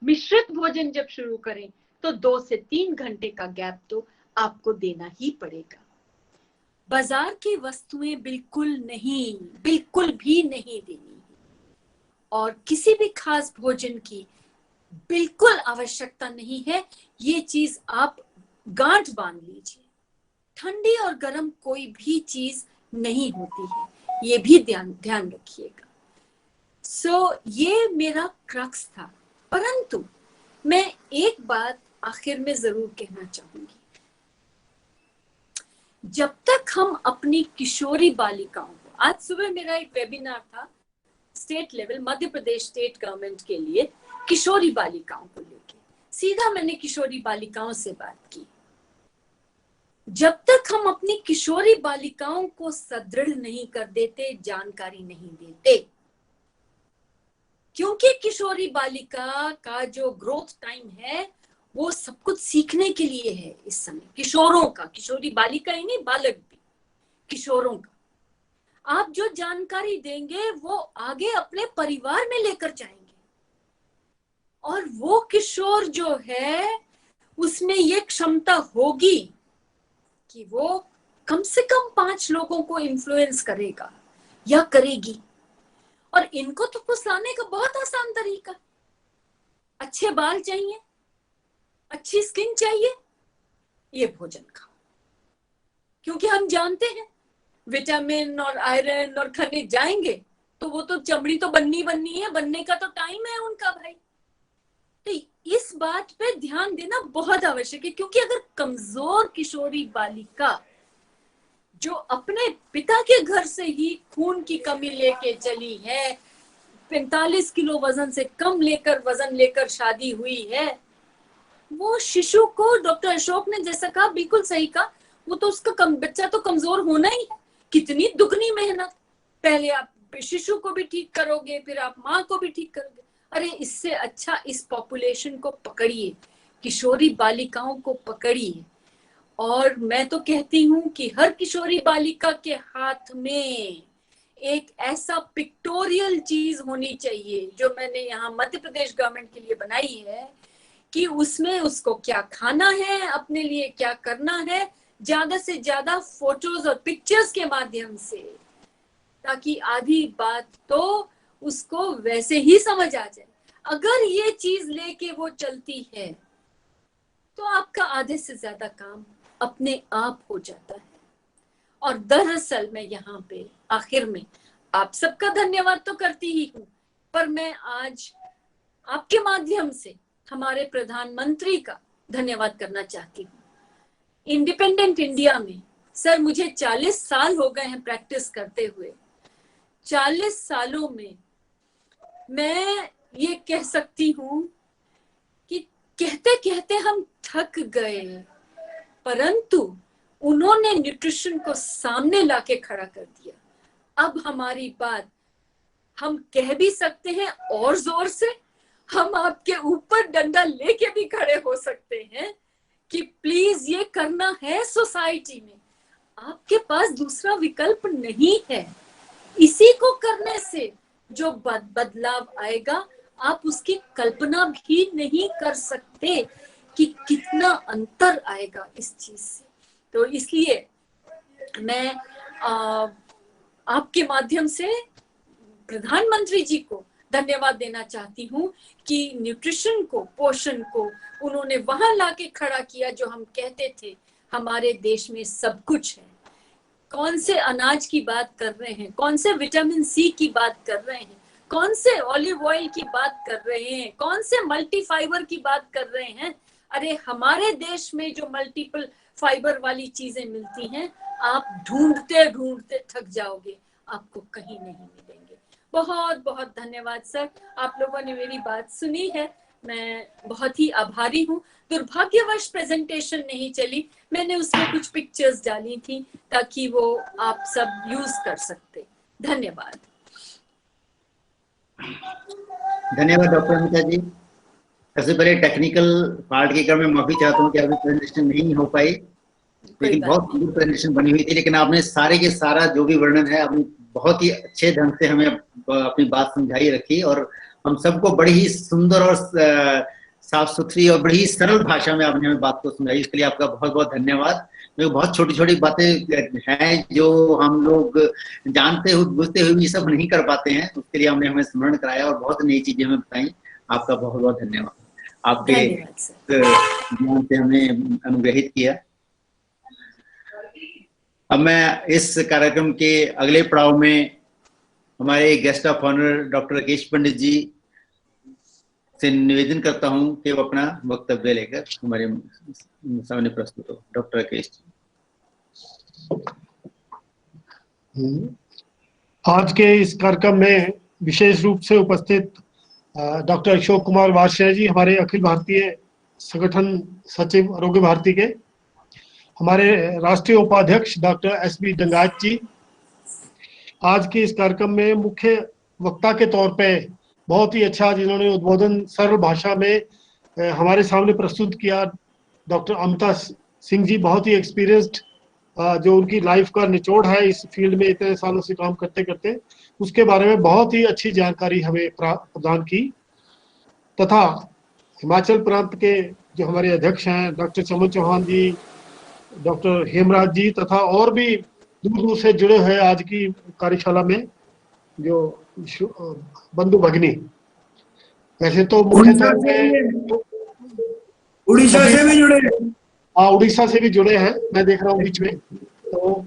मिश्रित भोजन जब शुरू करें तो 2 से 3 घंटे का गैप तो आपको देना ही पड़ेगा। बाजार की वस्तुएं बिल्कुल भी नहीं देनी और किसी भी खास भोजन की बिल्कुल आवश्यकता नहीं है। ये चीज आप गांठ बांध लीजिए। ठंडी और गर्म कोई भी चीज नहीं होती है, ये भी ध्यान रखिएगा। सो ये मेरा क्रक्स था, परंतु मैं एक बात आखिर में जरूर कहना चाहूंगी। जब तक हम अपनी किशोरी बालिकाओं को, आज सुबह मेरा एक वेबिनार था state level, Madhya Pradesh state government के लिए, किशोरी बालिकाओं को लेके सीधा मैंने किशोरी बालिकाओं से बात की। जब तक हम अपनी किशोरी बालिकाओं को सुदृढ़ नहीं कर देते, जानकारी नहीं देते, क्योंकि किशोरी बालिका का जो ग्रोथ टाइम है वो सब कुछ सीखने के लिए है। इस समय किशोरों का, किशोरी बालिका ही नहीं, बालक भी, किशोरों का आप जो जानकारी देंगे वो आगे अपने परिवार में लेकर जाएंगे और वो किशोर जो है उसमें ये क्षमता होगी कि वो कम से कम 5 लोगों को इन्फ्लुएंस करेगा या करेगी। और इनको तो फुसलाने का बहुत आसान तरीका, अच्छे बाल चाहिए, अच्छी स्किन चाहिए, ये भोजन खाओ। क्योंकि हम जानते हैं विटामिन और आयरन और खनिज जाएंगे तो वो तो चमड़ी तो बननी है, बनने का तो टाइम है उनका भाई। तो इस बात पे ध्यान देना बहुत आवश्यक है, क्योंकि अगर कमजोर किशोरी बालिका जो अपने पिता के घर से ही खून की कमी लेके चली है, 45 किलो वजन से कम वजन लेकर शादी हुई है, वो शिशु को डॉक्टर अशोक ने जैसा कहा, बिल्कुल सही कहा, वो तो उसका बच्चा तो कमजोर होना ही है। कितनी दुगनी मेहनत, पहले आप शिशु को भी ठीक करोगे, फिर आप माँ को भी ठीक करोगे। अरे इससे अच्छा इस पॉपुलेशन को पकड़िए, किशोरी बालिकाओं को पकड़िए। और मैं तो कहती हूँ कि हर किशोरी बालिका के हाथ में एक ऐसा पिक्टोरियल चीज होनी चाहिए, जो मैंने यहाँ मध्य प्रदेश गवर्नमेंट के लिए बनाई है, कि उसमें उसको क्या खाना है, अपने लिए क्या करना है, ज्यादा से ज्यादा फोटोज और पिक्चर्स के माध्यम से, ताकि आधी बात तो उसको वैसे ही समझ आ जाए। अगर ये चीज लेके वो चलती है तो आपका आधे से ज्यादा काम अपने आप हो जाता है। और दरअसल मैं यहाँ पे आखिर में आप सबका धन्यवाद तो करती ही हूँ, पर मैं आज आपके माध्यम से हमारे प्रधानमंत्री का धन्यवाद करना चाहती हूँ। इंडिपेंडेंट इंडिया में सर मुझे 40 साल हो गए हैं प्रैक्टिस करते हुए। 40 सालों में मैं ये कह सकती हूँ कि कहते कहते हम थक गए, परंतु उन्होंने न्यूट्रिशन को सामने लाके खड़ा कर दिया। अब हमारी बात हम कह भी सकते हैं और जोर से, हम आपके ऊपर डंडा लेके भी खड़े हो सकते हैं कि प्लीज ये करना है सोसाइटी में, आपके पास दूसरा विकल्प नहीं है। इसी को करने से जो बदलाव आएगा, आप उसकी कल्पना भी नहीं कर सकते कि कितना अंतर आएगा इस चीज से। तो इसलिए मैं आपके माध्यम से प्रधानमंत्री जी को धन्यवाद देना चाहती हूँ कि न्यूट्रिशन को, पोषण को उन्होंने वहां लाके खड़ा किया जो हम कहते थे हमारे देश में सब कुछ है। कौन से अनाज की बात कर रहे हैं, कौन से विटामिन सी की बात कर रहे हैं, कौन से ऑलिव ऑयल की बात कर रहे हैं, कौन से मल्टी फाइबर की बात कर रहे हैं। अरे हमारे देश में जो मल्टीपल फाइबर वाली चीजें मिलती हैं, आप ढूंढते ढूंढते थक जाओगे, आपको कहीं नहीं मिलेंगे। बहुत बहुत धन्यवाद सर, आप लोगों ने मेरी बात सुनी है, मैं बहुत ही आभारी हूँ। दुर्भाग्यवश प्रेजेंटेशन नहीं चली, मैंने उसमें कुछ पिक्चर्स डाली थी ताकि वो आप सब यूज कर सकते। धन्यवाद। धन्यवाद डॉक्टर अमिता जी। सबसे पहले टेक्निकल पार्ट के क्रम में माफी चाहता हूँ कि अभी प्रेजेंटेशन नहीं हो पाई, लेकिन बहुत सुंदर प्रेजेंटेशन बनी हुई थी। लेकिन आपने सारे के सारा जो भी वर्णन है आपने बहुत ही अच्छे ढंग से हमें अपनी बात समझाई रखी, और हम सबको बड़ी ही सुंदर और साफ सुथरी और बड़ी ही सरल भाषा में आपने हमें बात को समझाई। इसके लिए आपका बहुत बहुत धन्यवाद। बहुत छोटी छोटी बातें हैं जो हम लोग जानते हुए बुझते हुए भी सब नहीं कर पाते हैं, उसके लिए हमने हमें स्मरण कराया और बहुत नई चीजें हमें बताई। आपका बहुत बहुत धन्यवाद, आपके ज्ञान से हमें अनुग्रहित किया। अब मैं इस कार्यक्रम के अगले पड़ाव में हमारे guest of honour doctor Rakesh Pandit ji से निवेदन करता हूं कि वो अपना वक्तव्य लेकर हमारे सामने प्रस्तुत हो। डॉक्टर राकेश जी। आज के इस कार्यक्रम में विशेष रूप से उपस्थित डॉक्टर अशोक कुमार वार्ष्णेय जी, हमारे अखिल भारतीय संगठन सचिव आरोग्य भारती के, हमारे राष्ट्रीय उपाध्यक्ष डॉक्टर एस.बी. डंगाच जी, आज के इस कार्यक्रम में मुख्य वक्ता के तौर पे बहुत ही अच्छा जिन्होंने उद्बोधन सरल भाषा में हमारे सामने प्रस्तुत किया, डॉक्टर अमिता सिंह जी, बहुत ही एक्सपीरियंस्ड, जो उनकी लाइफ का निचोड़ है इस फील्ड में इतने सालों से काम करते करते, उसके बारे में बहुत ही अच्छी जानकारी हमें प्रदान की। तथा हिमाचल प्रांत के जो हमारे अध्यक्ष हैं डॉक्टर चमन चौहान जी, डॉक्टर हेमराज जी, तथा और भी दूर दूर से जुड़े हैं आज की कार्यशाला में जो बंधु भगिनी। वैसे तो मुख्य तौर पे उड़ीसा से भी जुड़े, हाँ उड़ीसा से भी जुड़े हैं, मैं देख रहा हूँ बीच में। तो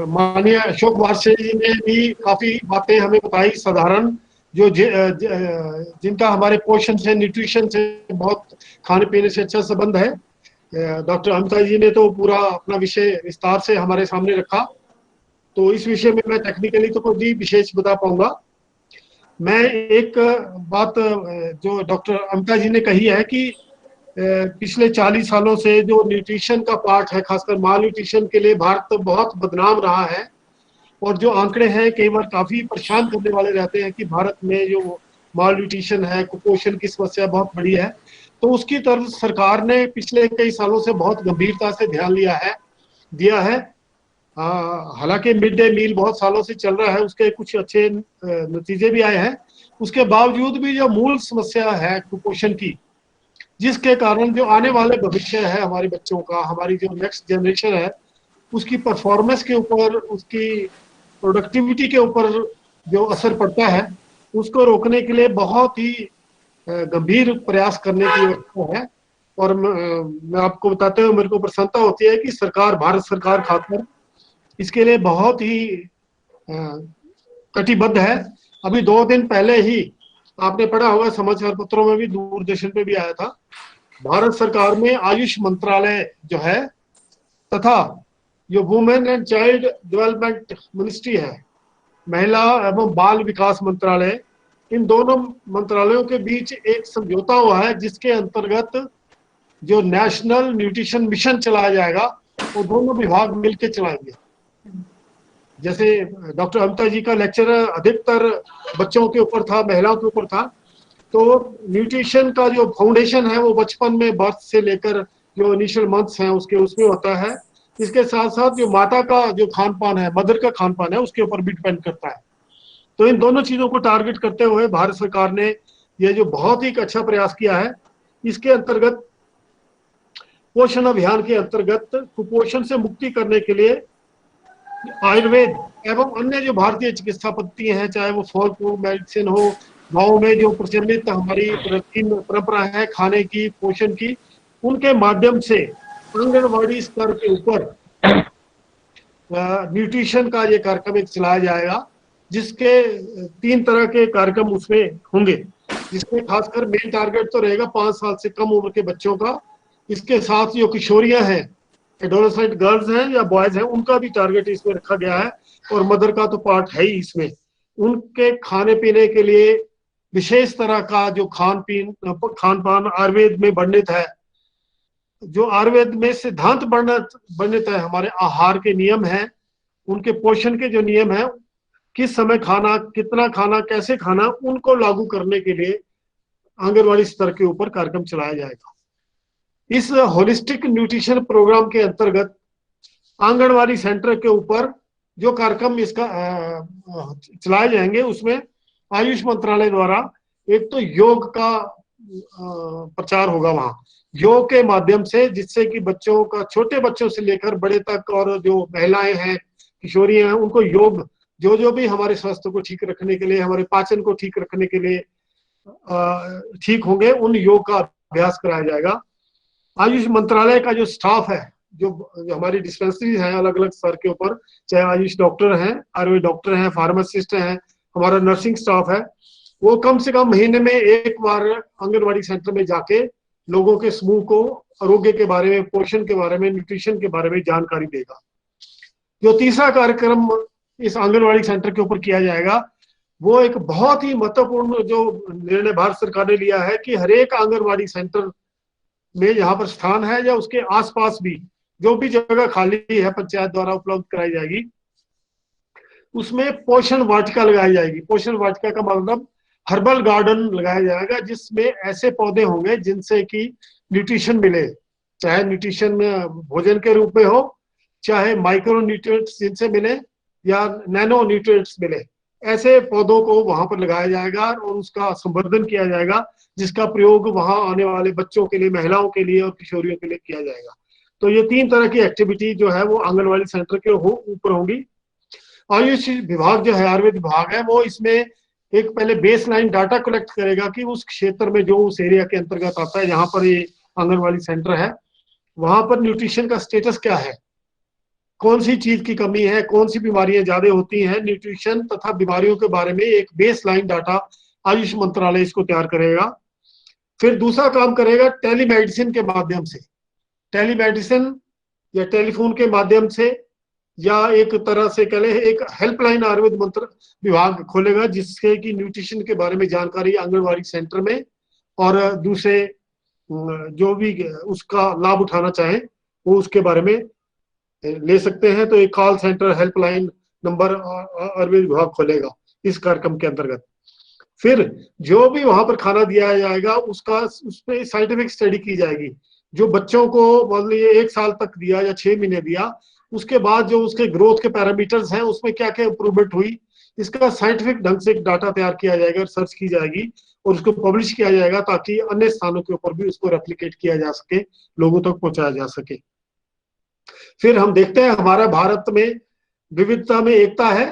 माननीय अशोक वार्ष्णेय जी ने भी काफी बातें हमें बताई साधारण, जो जिनका हमारे पोषण से, न्यूट्रिशन से, बहुत खाने पीने से अच्छा संबंध है, डॉक्टर अमिता जी ने तो पूरा अपना विषय विस्तार से हमारे सामने रखा। तो इस विषय में मैं टेक्निकली तो कुछ भी विशेष बता पाऊंगा। मैं एक बात जो डॉक्टर अमिता जी ने कही है कि पिछले 40 सालों से जो न्यूट्रिशन का पार्ट है, खासकर माल न्यूट्रिशन के लिए भारत तो बहुत बदनाम रहा है, और जो आंकड़े हैं कई बार काफी परेशान करने वाले रहते हैं कि भारत में जो माल न्यूट्रिशन है, कुपोषण की समस्या बहुत बड़ी है। तो उसकी तरफ सरकार ने पिछले कई सालों से बहुत गंभीरता से ध्यान दिया है। हालांकि मिड डे मील बहुत सालों से चल रहा है, उसके कुछ अच्छे नतीजे भी आए हैं। उसके बावजूद भी जो मूल समस्या है कुपोषण की, जिसके कारण जो आने वाले भविष्य है हमारे बच्चों का, हमारी जो नेक्स्ट जनरेशन है, उसकी परफॉर्मेंस के ऊपर, उसकी प्रोडक्टिविटी के ऊपर जो असर पड़ता है, उसको रोकने के लिए बहुत ही गंभीर प्रयास करने की आवश्यकता है। और मैं आपको बताते हुए मेरे को प्रसन्नता होती है कि सरकार, भारत सरकार खासकर इसके लिए बहुत ही कटिबद्ध है। अभी 2 दिन पहले ही आपने पढ़ा होगा, समाचार पत्रों में भी, दूरदर्शन पे भी आया था, भारत सरकार में आयुष मंत्रालय जो है तथा जो women and child development ministry है, महिला एवं बाल विकास मंत्रालय, इन दोनों मंत्रालयों के बीच एक समझौता हुआ है जिसके अंतर्गत जो नेशनल न्यूट्रिशन मिशन चलाया जाएगा वो दोनों विभाग मिलकर चलाएंगे। जैसे डॉक्टर अमिता जी का लेक्चर अधिकतर बच्चों के ऊपर था, महिलाओं के ऊपर था, तो न्यूट्रिशन का जो फाउंडेशन है वो बचपन में, बर्थ से लेकर जो इनिशियल मंथ्स हैं उसमें होता है। इसके साथ साथ जो माता का जो खान पान है, मदर का खान पान है, उसके ऊपर भी डिपेंड करता है। तो इन दोनों चीजों को टारगेट करते हुए भारत सरकार ने ये जो बहुत ही अच्छा प्रयास किया है, इसके अंतर्गत पोषण अभियान के अंतर्गत कुपोषण से मुक्ति करने के लिए आयुर्वेद एवं अन्य जो भारतीय चिकित्सा पद्धति हैं, चाहे वो फोक मेडिसिन हो, गाँव में जो प्रचलित हमारी प्राचीन परंपरा है खाने की, पोषण की, उनके माध्यम से आंगनवाड़ी स्तर के ऊपर न्यूट्रिशन का ये कार्यक्रम एक चलाया जाएगा, जिसके 3 तरह के कार्यक्रम उसमें होंगे, जिसमें खासकर मेन टारगेट तो रहेगा 5 साल से कम उम्र के बच्चों का। इसके साथ जो किशोरियां हैं, एडोलेसेंट गर्ल्स हैं या बॉयज हैं, उनका भी टारगेट इसमें रखा गया है, और मदर का तो पार्ट है ही इसमें। उनके खाने पीने के लिए विशेष तरह का जो खान पान आयुर्वेद में वर्णित है, जो आयुर्वेद में सिद्धांत वर्णित है, हमारे आहार के नियम हैं, उनके पोषण के जो नियम हैं, किस समय खाना, कितना खाना, कैसे खाना, उनको लागू करने के लिए आंगनवाड़ी स्तर के ऊपर कार्यक्रम चलाया जाएगा। इस होलिस्टिक न्यूट्रिशन प्रोग्राम के अंतर्गत आंगनवाड़ी सेंटर के ऊपर जो कार्यक्रम इसका चलाए जाएंगे, उसमें आयुष मंत्रालय द्वारा एक तो योग का प्रचार होगा वहां, योग के माध्यम से, जिससे कि बच्चों का, छोटे बच्चों से लेकर बड़े तक, और जो महिलाएं हैं, किशोरियां हैं, उनको योग जो भी हमारे स्वास्थ्य को ठीक रखने के लिए, हमारे पाचन को ठीक रखने के लिए ठीक होंगे, उन योग का अभ्यास कराया जाएगा। आयुष मंत्रालय का जो स्टाफ है, जो हमारी डिस्पेंसरी है अलग अलग स्तर के ऊपर, चाहे आयुष डॉक्टर हैं, आयुर्वेद डॉक्टर हैं, फार्मासिस्ट हैं, हमारा नर्सिंग स्टाफ है, वो कम से कम महीने में एक बार आंगनवाड़ी सेंटर में जाके लोगों के समूह को आरोग्य के बारे में, पोषण के बारे में, न्यूट्रिशन के बारे में जानकारी देगा। जो तीसरा कार्यक्रम इस आंगनवाड़ी सेंटर के ऊपर किया जाएगा, वो एक बहुत ही महत्वपूर्ण जो निर्णय भारत सरकार ने लिया है कि हर एक आंगनवाड़ी सेंटर में जहां पर स्थान है या उसके आसपास भी जो भी जगह खाली है पंचायत द्वारा उपलब्ध कराई जाएगी, उसमें पोषण वाटिका लगाई जाएगी। पोषण वाटिका का मतलब हर्बल गार्डन लगाया जाएगा, जिसमें ऐसे पौधे होंगे जिनसे कि न्यूट्रिशन मिले, चाहे न्यूट्रिशन भोजन के रूप में हो, चाहे माइक्रो न्यूट्रिएंट्स जिनसे मिले, या नैनो न्यूट्रिएंट्स मिले। ऐसे पौधों को वहां पर लगाया जाएगा और उसका संवर्धन किया जाएगा, जिसका प्रयोग वहां आने वाले बच्चों के लिए, महिलाओं के लिए और किशोरियों के लिए किया जाएगा। तो ये 3 तरह की एक्टिविटी जो है वो आंगनवाड़ी सेंटर के ऊपर होंगी। आयुष विभाग जो है, आयुर्वेद विभाग है, वो इसमें एक पहले बेस लाइन डाटा कलेक्ट करेगा कि उस क्षेत्र में, जो उस एरिया के अंतर्गत आता है, जहां पर ये आंगनवाड़ी सेंटर है, वहां पर न्यूट्रिशन का स्टेटस क्या है, कौन सी चीज की कमी है, कौन सी बीमारियां ज्यादा होती हैं, न्यूट्रिशन तथा बीमारियों के बारे में एक बेस लाइन डाटा आयुष मंत्रालय इसको तैयार करेगा। फिर दूसरा काम करेगा टेलीमेडिसिन के माध्यम से, टेलीमेडिसिन या टेलीफोन के माध्यम से, या एक तरह से कह लें एक हेल्पलाइन आयुर्वेद मंत्र विभाग खोलेगा जिससे कि न्यूट्रिशन के बारे में जानकारी आंगनबाड़ी सेंटर में और दूसरे जो भी उसका लाभ उठाना चाहें वो उसके बारे में ले सकते हैं। तो एक call centre helpline number Ayurveda विभाग खोलेगा इस कार्यक्रम के अंतर्गत। फिर जो भी वहां पर खाना दिया जाएगा उसका उसमें साइंटिफिक स्टडी की जाएगी। जो बच्चों को मान लीजिए 1 साल तक दिया या 6 महीने दिया, उसके बाद जो उसके ग्रोथ के पैरामीटर्स हैं उसमें क्या क्या इंप्रूवमेंट हुई, इसका साइंटिफिक ढंग से डाटा तैयार किया जाएगा, रिसर्च की जाएगी और उसको पब्लिश किया जाएगा ताकि अन्य स्थानों के ऊपर भी उसको रेप्लिकेट किया जा सके, लोगों तक पहुंचाया जा सके। फिर हम देखते हैं हमारा भारत में विविधता में एकता है,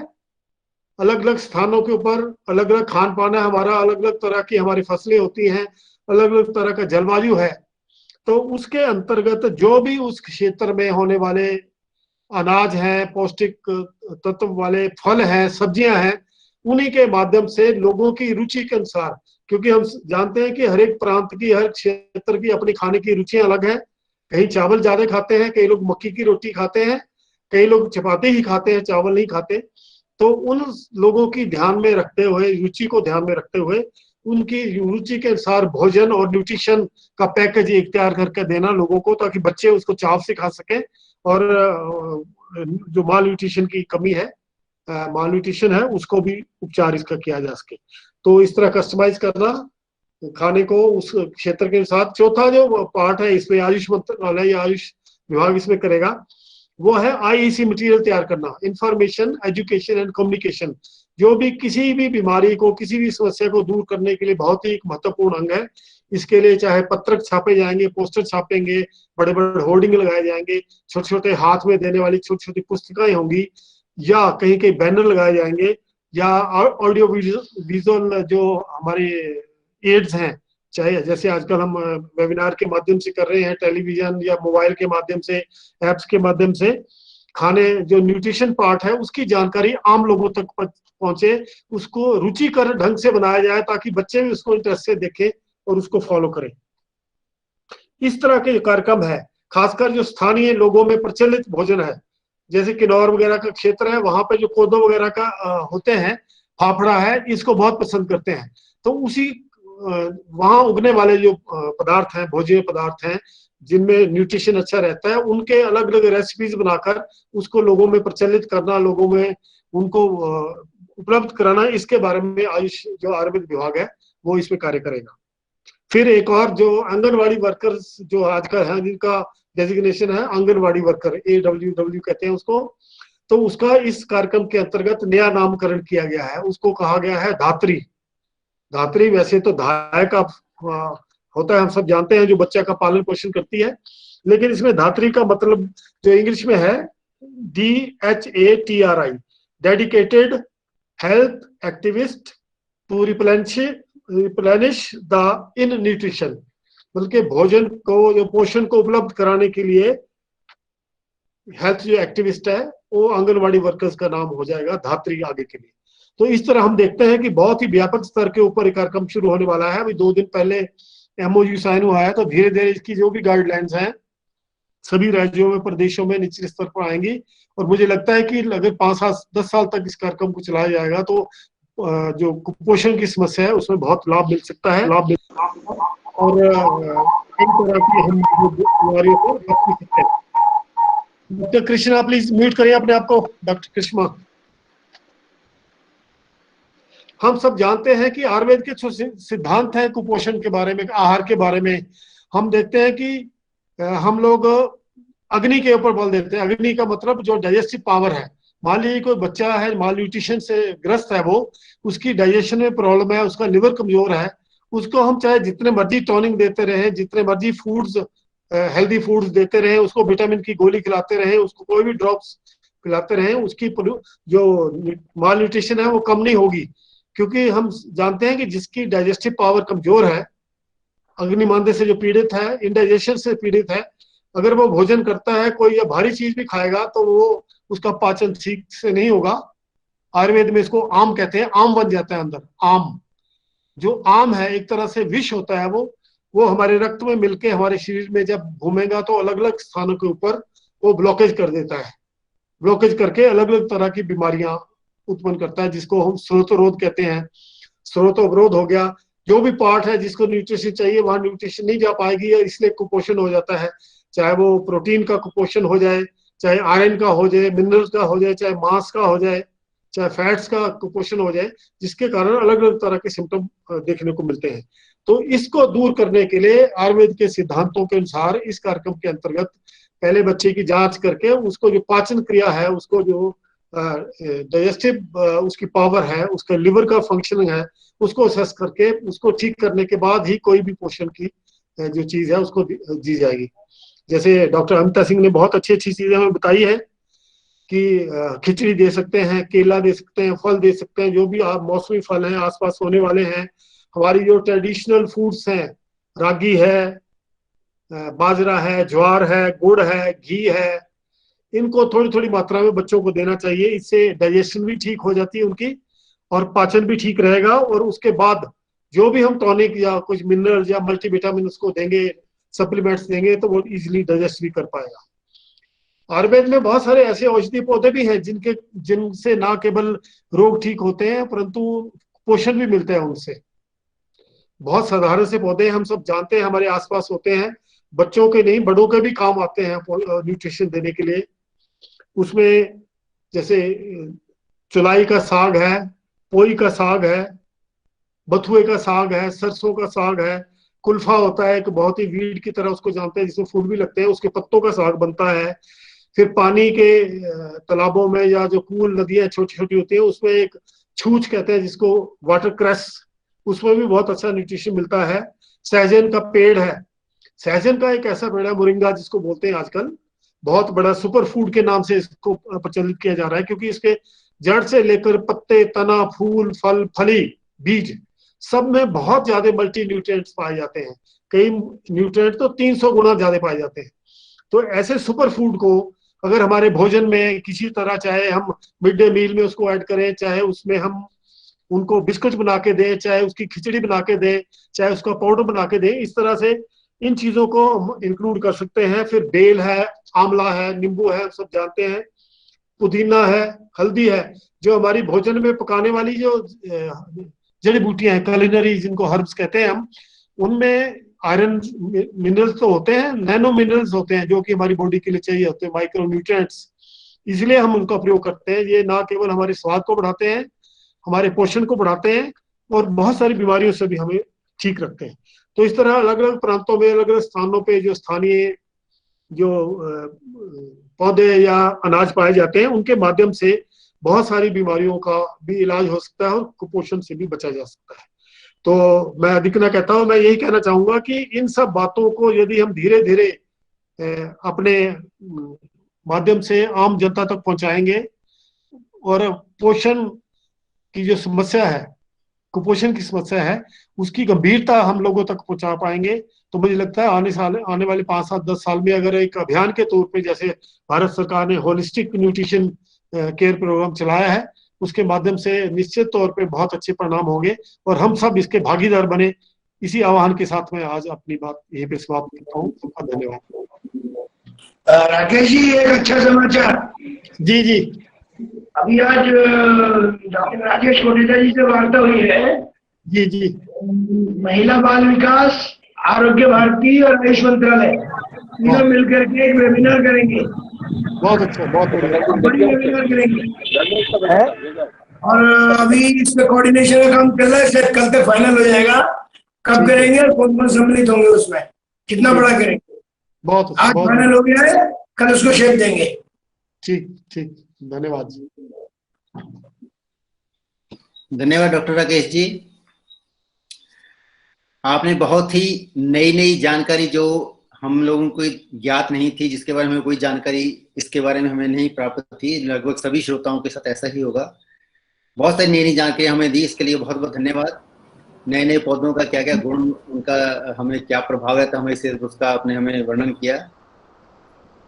अलग अलग स्थानों के ऊपर अलग अलग खान पान है हमारा, अलग अलग तरह की हमारी फसलें होती हैं, अलग अलग तरह का जलवायु है। तो उसके अंतर्गत जो भी उस क्षेत्र में होने वाले अनाज हैं, पौष्टिक तत्व वाले फल हैं, सब्जियां हैं, उन्हीं के माध्यम से लोगों की रुचि के अनुसार, क्योंकि हम जानते हैं कि हर एक प्रांत की, हर क्षेत्र की अपनी खाने की रुचियां अलग है। कहीं चावल ज्यादा खाते हैं, कई लोग मक्की की रोटी खाते हैं, कई लोग चपाती ही खाते हैं, चावल नहीं खाते। तो उन लोगों की ध्यान में रखते हुए, रुचि को ध्यान में रखते हुए, उनकी रुचि के अनुसार भोजन और न्यूट्रिशन का पैकेज एक तैयार करके देना लोगों को, ताकि बच्चे उसको चाव से खा सकें और जो माल न्यूट्रिशन की कमी है, माल न्यूट्रिशन है, उसको भी उपचार इसका किया जा सके। तो इस तरह कस्टमाइज करना खाने को उस क्षेत्र के साथ। चौथा जो पार्ट है इसमें आयुष मंत्रालय या आयुष विभाग इसमें करेगा वो है आईईसी मटेरियल तैयार करना, इंफॉर्मेशन एजुकेशन एंड कम्युनिकेशन। जो भी किसी भी बीमारी को, किसी भी समस्या को दूर करने के लिए बहुत ही एक महत्वपूर्ण अंग है। इसके लिए चाहे पत्रक छापे जाएंगे, पोस्टर छापेंगे, बड़े बड़े होर्डिंग लगाए जाएंगे, छोटे छोटे हाथ में देने वाली छोटी छोटी पुस्तिकाएं होंगी, या कहीं कहीं बैनर लगाए जाएंगे, या ऑडियो विजुअल जो हमारे एड्स हैं, चाहे जैसे आजकल हम वेबिनार के माध्यम से कर रहे हैं, टेलीविजन या मोबाइल के माध्यम से, एप्स के माध्यम से, खाने जो न्यूट्रिशन पार्ट है उसकी जानकारी आम लोगों तक पहुंचे, उसको रुचिकर ढंग से बनाया जाए ताकि बच्चे भी उसको इंटरेस्ट से देखें और उसको फॉलो करें। इस तरह के कार्यक्रम है, खासकर जो स्थानीय लोगों में प्रचलित भोजन है, जैसे किन्नौर वगैरह का क्षेत्र है, वहां पे जो कोदो वगैरह का होते हैं, फाफड़ा है, इसको बहुत पसंद करते हैं। तो उसी वहां उगने वाले जो पदार्थ हैं, भोज्य पदार्थ हैं जिनमें न्यूट्रिशन अच्छा रहता है, उनके अलग अलग रेसिपीज बनाकर उसको लोगों में प्रचलित करना, लोगों में उनको उपलब्ध कराना, इसके बारे में आयुष जो आयुर्वेद विभाग है वो इसमें कार्य करेगा। फिर एक और जो आंगनवाड़ी वर्कर्स जो आजकल हैं, जिनका डेजिग्नेशन है आंगनवाड़ी वर्कर, AWW कहते हैं उसको, तो उसका इस कार्यक्रम के अंतर्गत नया नामकरण किया गया है, उसको कहा गया है धात्री। धात्री वैसे तो धाय का होता है, हम सब जानते हैं, जो बच्चा का पालन पोषण करती है, लेकिन इसमें धात्री का मतलब जो इंग्लिश में है DHATRI, dedicated health activist to replenish the in nutrition, बल्कि भोजन को, जो पोषण को उपलब्ध कराने के लिए हेल्थ जो एक्टिविस्ट है वो आंगनवाड़ी वर्कर्स का नाम हो जाएगा धात्री आगे के लिए। तो इस तरह हम देखते हैं कि बहुत ही व्यापक स्तर के ऊपर एक कार्यक्रम शुरू होने वाला है। अभी 2 दिन पहले MOU साइन हुआ है, तो धीरे धीरे इसकी जो भी गाइडलाइंस हैं सभी राज्यों में, प्रदेशों में निचले स्तर पर आएंगी, और मुझे लगता है कि अगर 5-10 साल तक इस कार्यक्रम को चलाया जाएगा तो जो कुपोषण की समस्या है उसमें बहुत लाभ मिल सकता है, और कई तरह की हम बीमारियों को रोक सकते हैं। डॉक्टर कृष्णा प्लीज म्यूट करिए अपने आप को। डॉक्टर कृष्णा, हम सब जानते हैं कि आयुर्वेद के जो सिद्धांत हैं कुपोषण के बारे में, आहार के बारे में, हम देखते हैं कि हम लोग अग्नि के ऊपर बल देते हैं। अग्नि का मतलब जो डाइजेस्टिव पावर है। मान लीजिए कोई बच्चा है, माल न्यूट्रिशन से ग्रस्त है, वो उसकी डाइजेशन में प्रॉब्लम है, उसका लिवर कमजोर है, उसको हम चाहे जितने मर्जी टॉनिक देते रहे, जितने मर्जी फूड्स, हेल्दी फूड्स देते रहे, उसको विटामिन की गोली खिलाते रहे, उसको कोई भी ड्रॉप्स खिलाते रहे, उसकी जो माल न्यूट्रिशन है वो कम नहीं होगी। क्योंकि हम जानते हैं कि जिसकी डाइजेस्टिव पावर कमजोर है, अग्निमांद्य से जो पीड़ित है, इंडाइजेशन से पीड़ित है, अगर वो भोजन करता है कोई या भारी चीज भी खाएगा तो वो उसका पाचन ठीक से नहीं होगा। आयुर्वेद में इसको आम कहते हैं, आम बन जाता है अंदर, आम। जो आम है, एक तरह से विष होता है, वो हमारे रक्त में मिलके हमारे शरीर में जब घूमेगा तो अलग अलग स्थानों के ऊपर वो ब्लॉकेज कर देता है। ब्लॉकेज करके अलग अलग तरह की बीमारियां उत्पन्न करता है, जिसको हम स्रोतरोध कहते हैं। स्रोत अवरोध हो गया, जो भी पार्ट है जिसको न्यूट्रिशन चाहिए वहां न्यूट्रिशन नहीं जा पाएगी, इसलिए कुपोषण हो जाता है। चाहे वो प्रोटीन का कुपोषण हो जाए, चाहे आयरन का हो जाए, मिनरल्स का हो जाए, चाहे मांस का हो जाए, चाहे फैट्स का कुपोषण हो जाए, जिसके कारण अलग अलग तरह के सिम्टम देखने को मिलते हैं। तो इसको दूर करने के लिए आयुर्वेद के सिद्धांतों के अनुसार इस कार्यक्रम के अंतर्गत पहले बच्चे की जांच करके उसको जो पाचन क्रिया है, उसको जो डाइजेस्टिव उसकी पावर है, उसका लिवर का फंक्शनिंग है, उसको असेस करके उसको ठीक करने के बाद ही कोई भी पोषण की जो चीज है उसको दी जाएगी। जैसे डॉक्टर अमिता सिंह ने बहुत अच्छी अच्छी चीजें हमें बताई है कि खिचड़ी दे सकते हैं, केला दे सकते हैं, फल दे सकते हैं, जो भी मौसमी फल हैं आसपास होने वाले हैं। हमारी जो ट्रेडिशनल फूड्स हैं, रागी है, बाजरा है, ज्वार है, गुड़ है, घी है, इनको थोड़ी थोड़ी मात्रा में बच्चों को देना चाहिए। इससे डाइजेशन भी ठीक हो जाती है उनकी और पाचन भी ठीक रहेगा। और उसके बाद जो भी हम टॉनिक या कुछ मिनरल्स या मल्टीविटामिन उसको देंगे, सप्लीमेंट्स देंगे, तो वो इजीली डाइजेस्ट भी कर पाएगा। आयुर्वेद में बहुत सारे ऐसे औषधीय पौधे भी हैं जिनसे ना केवल रोग ठीक होते हैं परंतु पोषण भी मिलता है उनसे। बहुत साधारण से पौधे हम सब जानते हैं, हमारे आसपास होते हैं, बच्चों के नहीं बड़ों के भी काम आते हैं न्यूट्रिशन देने के लिए। उसमें जैसे चुलाई का साग है, पोई का साग है, बथुए का साग है, सरसों का साग है, कुल्फा होता है एक बहुत ही वीड की तरह उसको जानते हैं, जिसमें फूल भी लगते हैं, उसके पत्तों का साग बनता है। फिर पानी के तालाबों में या जो कूल नदियां छोटी छोटी होती है उसमें एक छूछ कहते हैं जिसको वाटर क्रैस, उसमें भी बहुत अच्छा न्यूट्रिशन मिलता है। सहजन का पेड़ है, सहजन का एक ऐसा पेड़ है मोरिंगा जिसको बोलते हैं आजकल, बहुत बड़ा सुपर फूड के नाम से इसको प्रचलित किया जा रहा है, क्योंकि इसके जड़ से लेकर पत्ते, तना, फूल, फल, फली, बीज सब में बहुत ज्यादा मल्टी न्यूट्रिएंट्स पाए जाते हैं। कई न्यूट्रिएंट तो 300 गुना ज्यादा पाए जाते हैं। तो ऐसे सुपर फूड को अगर हमारे भोजन में किसी तरह, चाहे हम मिड डे मील में उसको ऐड करें, चाहे उसमें हम उनको बिस्कुट बना के दें, चाहे उसकी खिचड़ी बना के दें, चाहे उसका पाउडर बना के दें, इस तरह से इन चीजों को हम इंक्लूड कर सकते हैं। फिर बेल है, आंवला है, नींबू है, सब जानते हैं, पुदीना है, हल्दी है, जो हमारी भोजन में पकाने वाली जो जड़ी बूटियां हैं, कलिनरी जिनको हर्ब्स कहते हैं हम, उनमें आयरन मिनरल्स तो होते हैं, नैनो मिनरल्स होते हैं जो कि हमारी बॉडी के लिए चाहिए होते हैं, माइक्रो न्यूट्रिएंट्स, इसलिए हम उनका प्रयोग करते हैं। ये ना केवल हमारे स्वाद को बढ़ाते हैं, हमारे पोषण को बढ़ाते हैं और बहुत सारी बीमारियों से भी हमें ठीक रखते हैं। तो इस तरह अलग अलग प्रांतों में, अलग अलग स्थानों पे जो स्थानीय जो पौधे या अनाज पाए जाते हैं, उनके माध्यम से बहुत सारी बीमारियों का भी इलाज हो सकता है और कुपोषण से भी बचा जा सकता है। तो मैं अधिक ना कहता हूं, मैं यही कहना चाहूंगा कि इन सब बातों को यदि हम धीरे धीरे अपने माध्यम से आम जनता तक पहुंचाएंगे और पोषण की जो समस्या है, कुपोषण की समस्या है, उसकी गंभीरता हम लोगों तक पहुंचा पाएंगे, तो मुझे लगता है आने वाले 5, 7, 10 साल में अगर एक अभियान के तौर पे, जैसे भारत सरकार ने होलिस्टिक न्यूट्रिशन केयर प्रोग्राम चलाया है, उसके माध्यम से निश्चित तौर पे बहुत अच्छे परिणाम होंगे और हम सब इसके भागीदार बने। इसी आह्वान के साथ मैं आज अपनी बात यहीं पे समाप्त करता हूँ। धन्यवाद। राकेश जी, एक अच्छा समाचार। जी जी, अभी आज डॉक्टर राजेश कोटेचा जी से वार्ता हुई है। जी जी, महिला बाल विकास, आरोग्य भारती और आयुष मंत्रालय तीनों मिलकर के एक वेबिनार करेंगे। बहुत अच्छा, बहुत बड़ी वेबिनार करेंगे और अभी इसमें कोऑर्डिनेशन का काम चल रहा है, शायद कल तक फाइनल हो जाएगा। कब करेंगे और कौन कौन सम्मिलित होंगे, उसमें कितना बड़ा करेंगे, बहुत आज फाइनल हो गया है, कल उसको शेप देंगे। ठीक ठीक, धन्यवाद जी। धन्यवाद डॉक्टर राकेश जी। आपने बहुत ही नई नई जानकारी जो हम लोगों को ज्ञात नहीं थी, जिसके बारे में कोई जानकारी इसके बारे में हमें नहीं प्राप्त थी, लगभग सभी श्रोताओं के साथ ऐसा ही होगा। बहुत सारी नई नई जानकारी हमें दी, इसके लिए बहुत बहुत धन्यवाद। नए नए पौधों का क्या क्या गुण, उनका हमें क्या प्रभाव है, तो हमें इसे उसका आपने हमें वर्णन किया।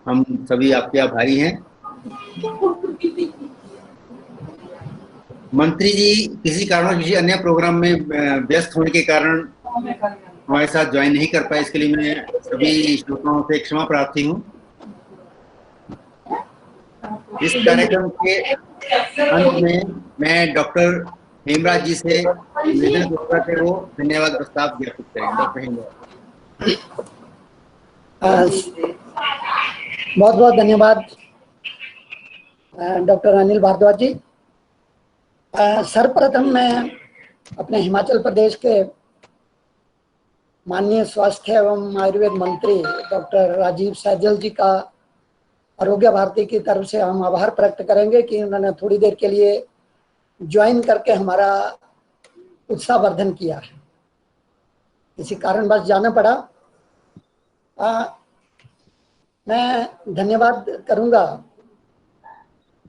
हम सभी आपके आभारी हैं। मंत्री जी किसी कारण किसी अन्य प्रोग्राम में व्यस्त होने के कारण हमारे साथ ज्वाइन नहीं कर पाए, इसके लिए मैं सभी श्रोताओं से क्षमा प्रार्थी हूँ। इस कार्यक्रम के अंत में मैं डॉक्टर हेमराज जी से निवेदन करूंगा कि वो धन्यवाद प्रस्ताव ज्ञापित करें। डॉक्टर हेमराज। बहुत बहुत धन्यवाद डॉक्टर अनिल भारद्वाज जी। सर्वप्रथम मैं अपने हिमाचल प्रदेश के माननीय स्वास्थ्य एवं आयुर्वेद मंत्री डॉक्टर राजीव सैजल जी का आरोग्य भारती की तरफ से हम आभार प्रकट करेंगे कि उन्होंने थोड़ी देर के लिए ज्वाइन करके हमारा उत्साहवर्धन किया है। इसी कारणवश जाना पड़ा। मैं धन्यवाद करूंगा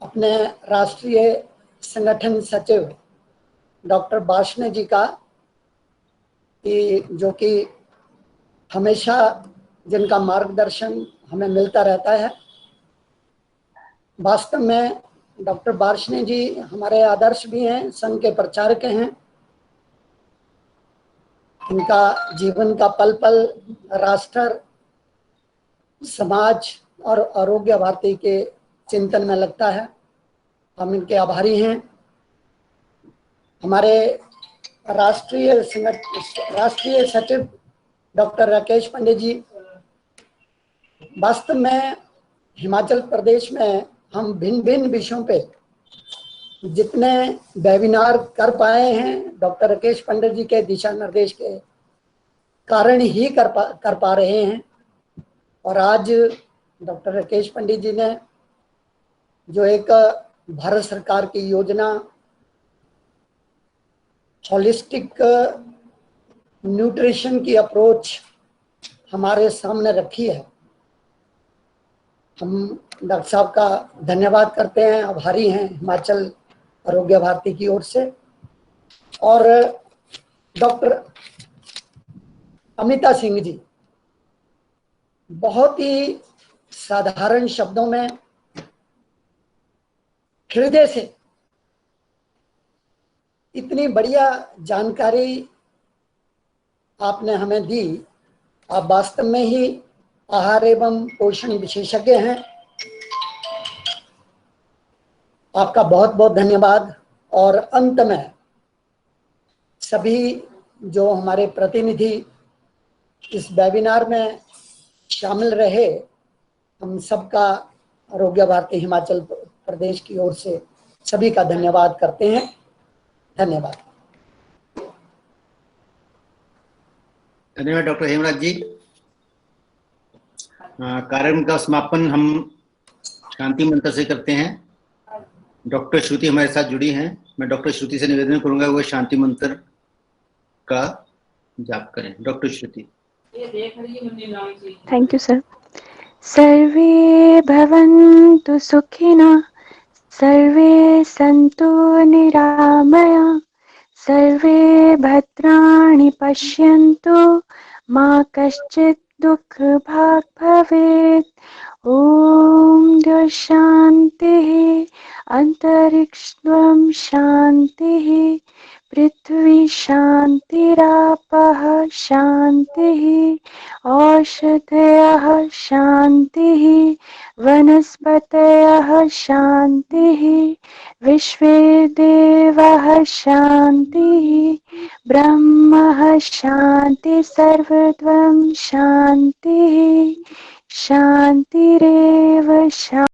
अपने राष्ट्रीय संगठन सचिव डॉक्टर वार्ष्णेय जी का, कि जो कि हमेशा जिनका मार्गदर्शन हमें मिलता रहता है। वास्तव में डॉक्टर वार्ष्णेय जी हमारे आदर्श भी हैं, संघ के प्रचारक हैं। इनका जीवन का पल पल राष्ट्र, समाज और आरोग्य भारती के चिंतन में लगता है। हम इनके आभारी हैं। हमारे राष्ट्रीय सचिव डॉक्टर राकेश पंडित जी, वास्तव में हिमाचल प्रदेश में हम भिन्न भिन्न विषयों पे जितने वेबिनार कर पाए हैं, डॉक्टर राकेश पंडित जी के दिशा निर्देश के कारण ही कर पा रहे हैं। और आज डॉक्टर राकेश पंडित जी ने जो एक भारत सरकार की योजना होलिस्टिक न्यूट्रिशन की अप्रोच हमारे सामने रखी है, हम डॉक्टर साहब का धन्यवाद करते हैं, आभारी हैं हिमाचल आरोग्य भारती की ओर से। और डॉक्टर अमिता सिंह जी बहुत ही साधारण शब्दों में हृदय से इतनी बढ़िया जानकारी आपने हमें दी। आप वास्तव में ही आहार एवं पोषण विशेषज्ञ हैं। आपका बहुत बहुत धन्यवाद। और अंत में सभी जो हमारे प्रतिनिधि इस वेबिनार में शामिल रहे, हम सबका आरोग्य भारती हिमाचल प्रदेश की ओर से सभी का धन्यवाद करते हैं। धन्यवाद। धन्यवाद डॉक्टर हेमराज जी। कार्यक्रम का समापन हम शांति मंत्र से करते हैं। डॉक्टर श्रुति हमारे साथ जुड़ी हैं। मैं डॉक्टर श्रुति से निवेदन करूंगा वो शांति मंत्र का जाप करें। Doctor Shruti. Thank you sir. सर्वे भवन्तु सुखिनः, सर्वे सन्तु निरामया, सर्वे भद्राणि पश्यन्तु, मा कश्चित् दुःख भाग् भवेत्। ॐ शान्तिः, अन्तरिक्षं शान्तिः, पृथ्वी शान्तिरापः शान्तिः, औषधयः शान्तिः, वनस्पतयः शान्तिः, विश्वे देवाः शान्तिः, ब्रह्म शान्ति, सर्वद्वं शान्तिः, शान्तिरेव शान्तिः।